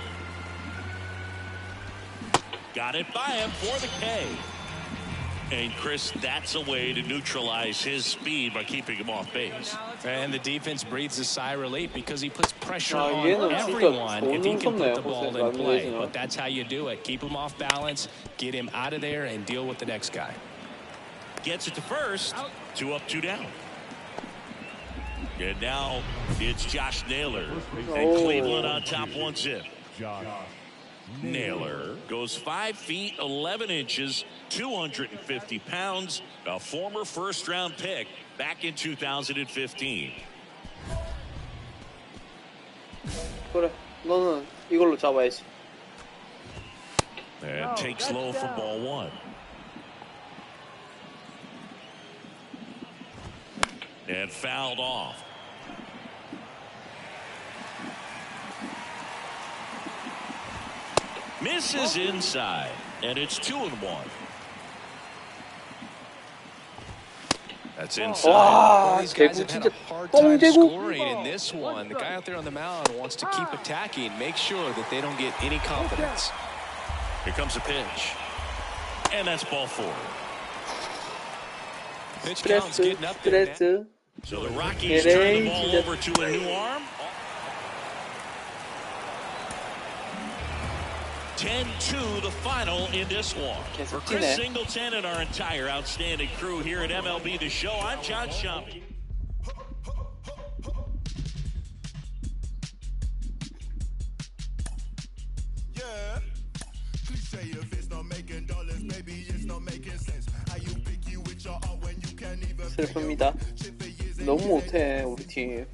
Got it by him for the K. And Chris, that's a way to neutralize his speed by keeping him off base. And the defense breathes a sigh of relief because he puts pressure 아, on 얘는 everyone 진짜 if he can put 좋은 the ball 놈섭네요, in play. 호세 But that's how you do it. Keep him off balance, get him out of there, and deal with the next guy. Gets it to first. 2 up, 2 down. And now it's Josh Naylor. And Cleveland on top 1-0. Naylor goes 5 feet 11 inches, 250 pounds, a former first-round pick back in 2015. 그래, 너는 이걸로 잡아야지. And takes low for ball 1. And fouled off. Misses inside, and it's 2-1. That's inside. 와, These guys 대구 have had 진짜 a hard time 똥대구. scoring in this one. The guy out there on the mound wants to keep attacking, make sure that they don't get any confidence. Here comes a pitch, and that's ball 4. Pitch count's 스트레스, getting up there now. 스트레스. So the Rockies turn the ball 진짜. over to a new arm. 10-2 the final in this one. For Chris 뛰네. Singleton and our entire outstanding crew here at MLB The Show, I'm John Schaub. Yeah. Cliche if it's not making dollars, maybe it's not making sense. How you picky with your art when you can't even 슬픕니다. 너무 못해 우리 팀.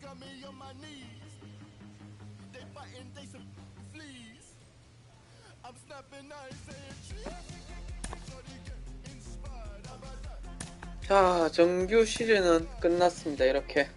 got me on my knees. They biting, they some fleas. I'm snapping, I ain't saying cheese. Shorty get inspired, how about that? 자, 정규 시즌은 끝났습니다. 이렇게.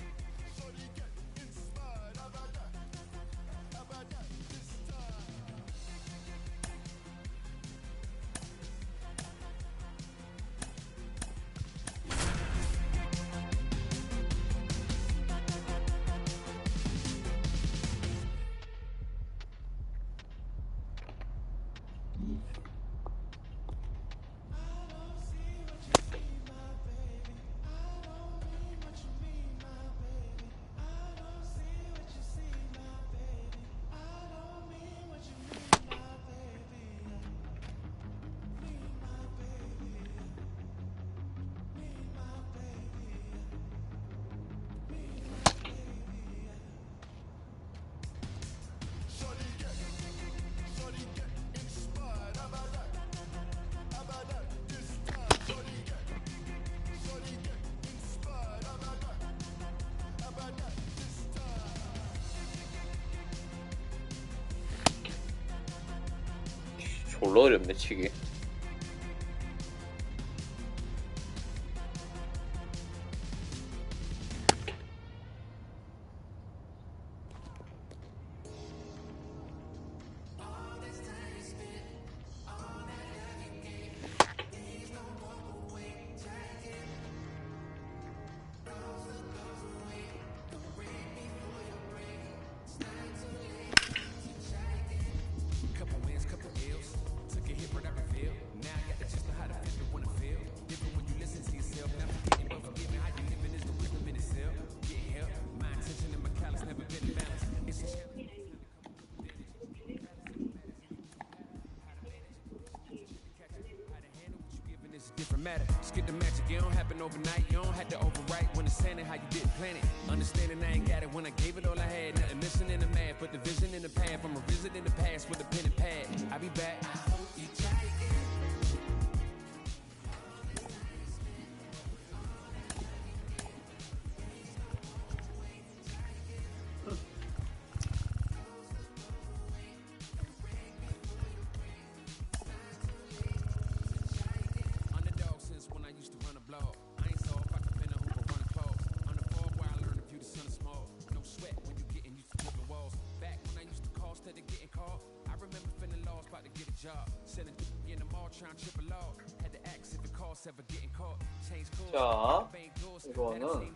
졸라 어렵네 치기. Different matter. Skip the magic, it don't happen overnight. You don't have to overwrite when it's saying how you didn't plan it. Understanding I ain't got it when I gave it all I had. Nothing missing in the math, but the vision in the path. I'm a visit in the past with a pen and pad. I'll be back. I hope you try again. 자, 이거는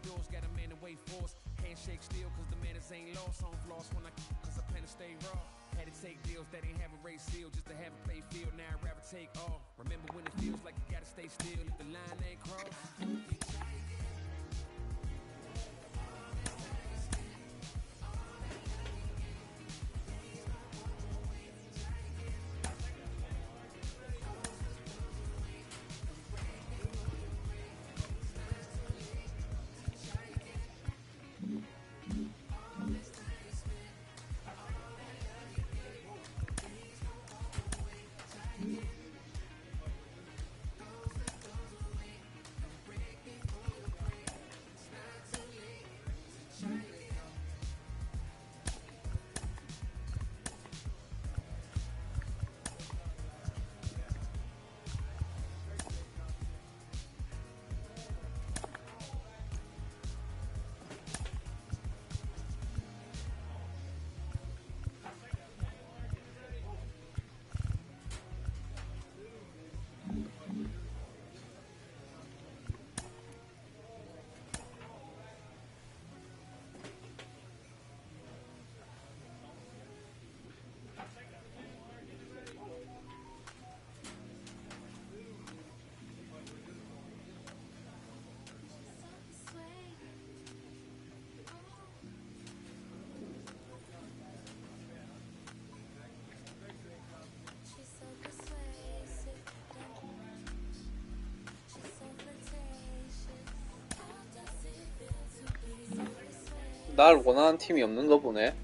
날 원하는 팀이 없는 거 보네.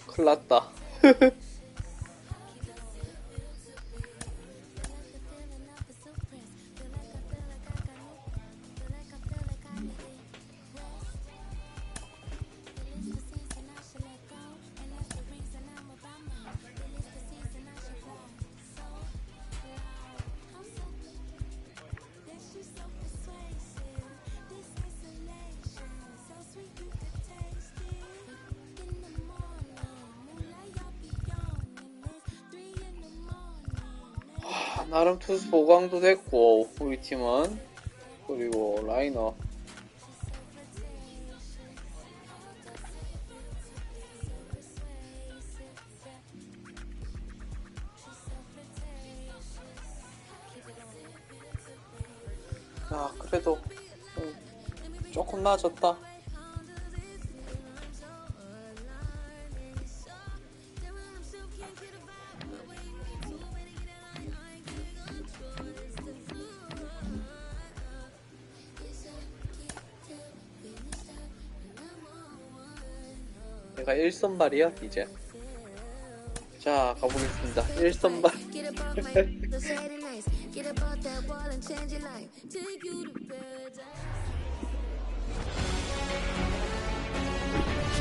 큰일 났다. 나름 투수 보강도 됐고 우리 팀은. 그리고 라이너 그래도 조금 나아졌다. 내가 1선발이야 이제. 자 가보겠습니다. 1선발.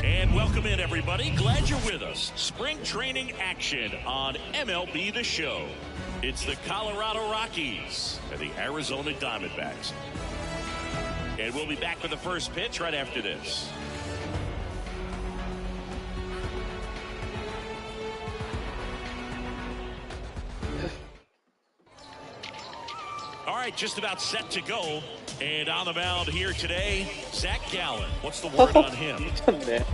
And welcome in, everybody. Glad you're with us. Spring training action on MLB The Show. It's the Colorado Rockies and the Arizona Diamondbacks. And we'll be back with the first pitch right after this. All right, just about set to go. And on the mound here today, Zach Gallen. What's the word on him?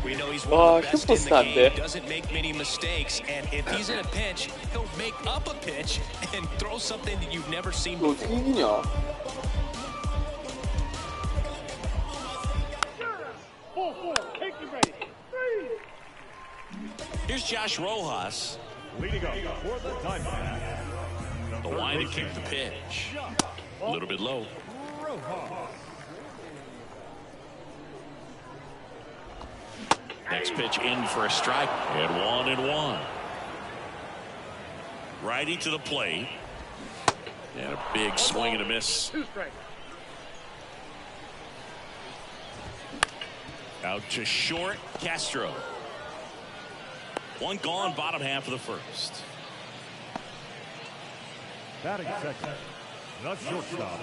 We know he's one of the best in the game. Doesn't make many mistakes. And if he's in a pinch, he'll make up a pitch and throw something that you've never seen before. Here's Josh Rojas. Leading up for the Diamondbacks. The line to kick the pitch. A little bit low. Next pitch in for a strike. And 1-1. Righty to the plate. And a big swing and a miss. Out to short, Castro. One gone, bottom half of the first. Batting second, the shortstop,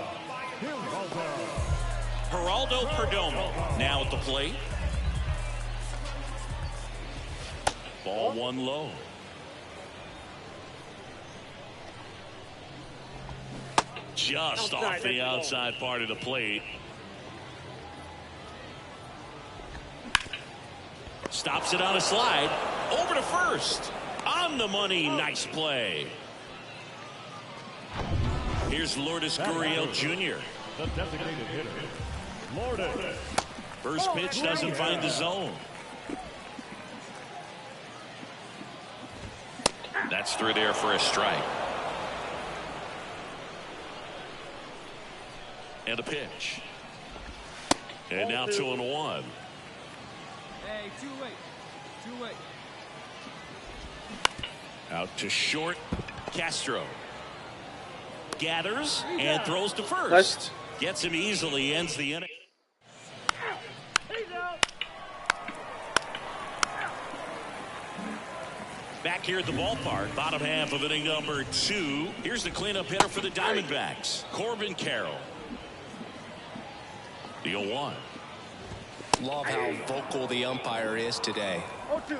Geraldo Perdomo now at the plate. Ball one low. Just off the outside part of the plate. Stops it on a slide. Over to first. On the money. Nice play. Here's Lourdes Gurriel Jr. the designated hitter, Lourdes. First pitch doesn't find the zone. That's through there for a strike. And a pitch. And now 2-1. Hey, too late. Too late. Out to short, Castro. Gathers and throws to first. Gets him easily, ends the inning. Back here at the ballpark, bottom half of inning number 2. Here's the cleanup hitter for the Diamondbacks, Corbin Carroll. The 0-1. Love how vocal the umpire is today.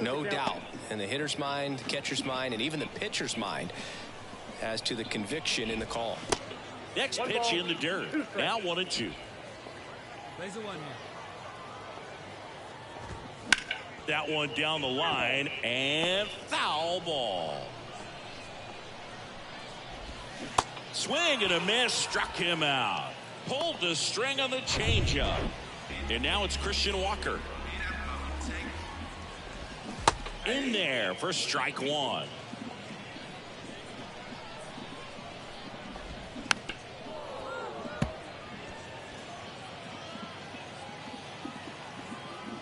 No doubt in the hitter's mind, the catcher's mind, and even the pitcher's mind as to the conviction in the call. Next pitch in the dirt. Now 1-2. Plays a 1 here. That one down the line and foul ball. Swing and a miss, struck him out. Pulled the string on the changeup. And now it's Christian Walker. In there for strike one.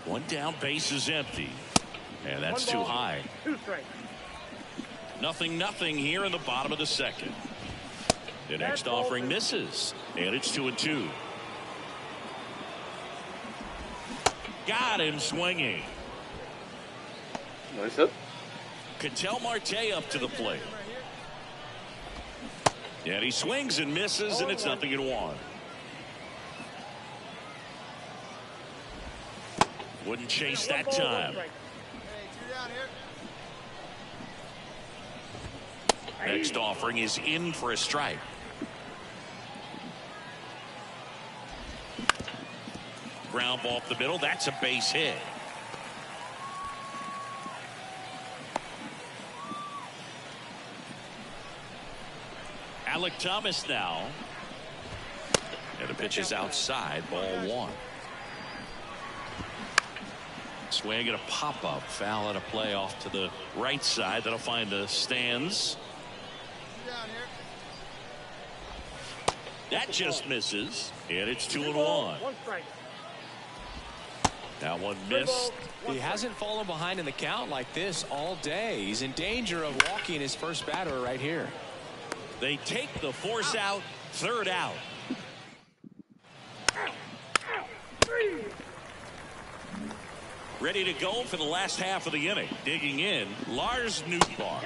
One down, base is empty. And that's too high. 2 strikes. 0-0 here in the bottom of the second. The next offering misses. And it's 2-2. Got him swinging. Nice hit. Ketel Marte up to the plate. And he swings and misses, and it's 0-1. Wouldn't chase that time. Next next offering is in for a strike. Ground ball up the middle. That's a base hit. Alec Thomas now. And the pitch is outside. Ball 1. Swing and a pop-up. Foul at a play off to the right side. That'll find the stands. That just misses. And it's 2-1. That one missed. He hasn't fallen behind in the count like this all day. He's in danger of walking his first batter right here. They take the force out. Third out. Ready to go for the last half of the inning. Digging in, Lars Nootbaar.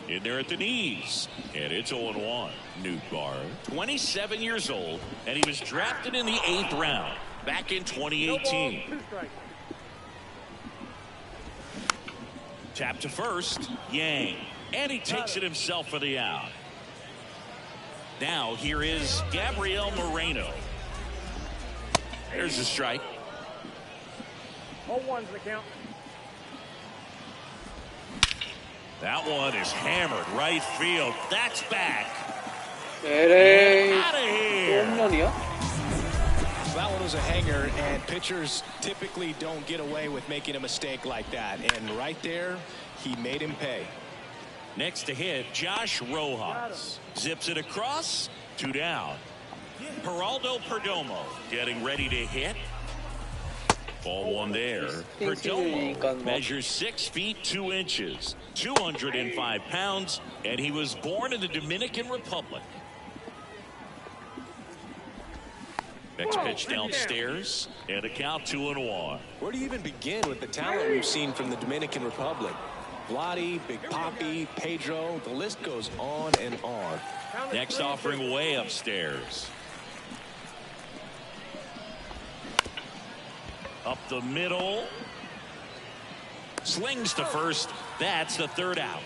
In there at the knees. And it's 0-1. Nootbaar, 27 years old, and he was drafted in the 8th round back in 2018. Tap to first, Yang. And he takes it himself for the out. Now here is Gabriel Moreno. There's a strike. 0-1's the count. That one is hammered right field. That's back. Out of here. That one was a hanger, and pitchers typically don't get away with making a mistake like that. And right there, he made him pay. Next to hit, Josh Rojas. Zips it across. 2 down. Geraldo Perdomo getting ready to hit. Ball 1 there. Perdomo measures 6 feet 2 inches, 205 pounds, and he was born in the Dominican Republic. Next pitch downstairs, and a count 2-1. Where do you even begin with the talent we've seen from the Dominican Republic? Vladdy, Big Papi, Pedro, the list goes on and on. Next offering way upstairs. Up the middle. Slings to first. That's the 3rd out.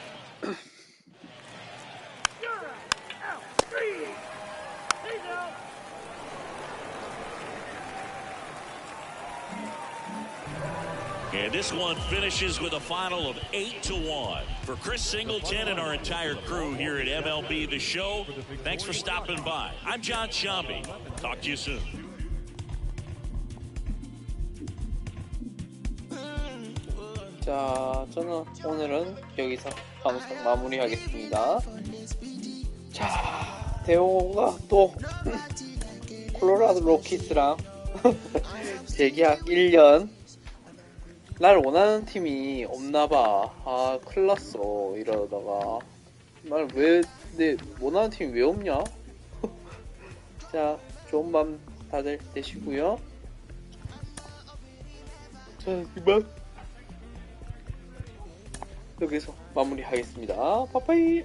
And this one finishes with a final of 8-1. For Chris Singleton and our entire crew here at MLB The Show, thanks for stopping by. I'm John Shambi. Talk to you soon. 자, 저는 오늘은 여기서 방송 마무리하겠습니다. 자, 대호가 또 콜로라도 로키스랑 재계약 1년. 날 원하는 팀이 없나봐. 아, 큰일 났어. 이러다가 날 왜 내 원하는 팀이 왜 없냐? 자, 좋은 밤 다들 되시고요. 자, 이만 여기서 마무리하겠습니다. 빠빠이.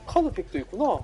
카드팩도 있구나.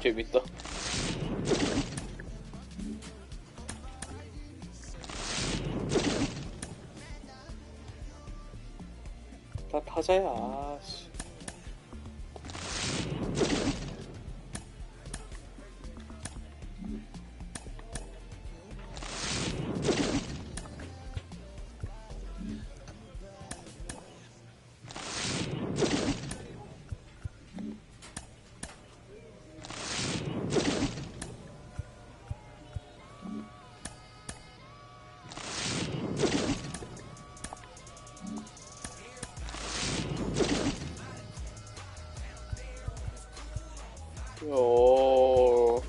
재밌다. 나 타자야. 아씨. 오.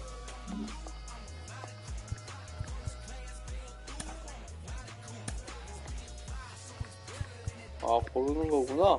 아, 고르는 거구나.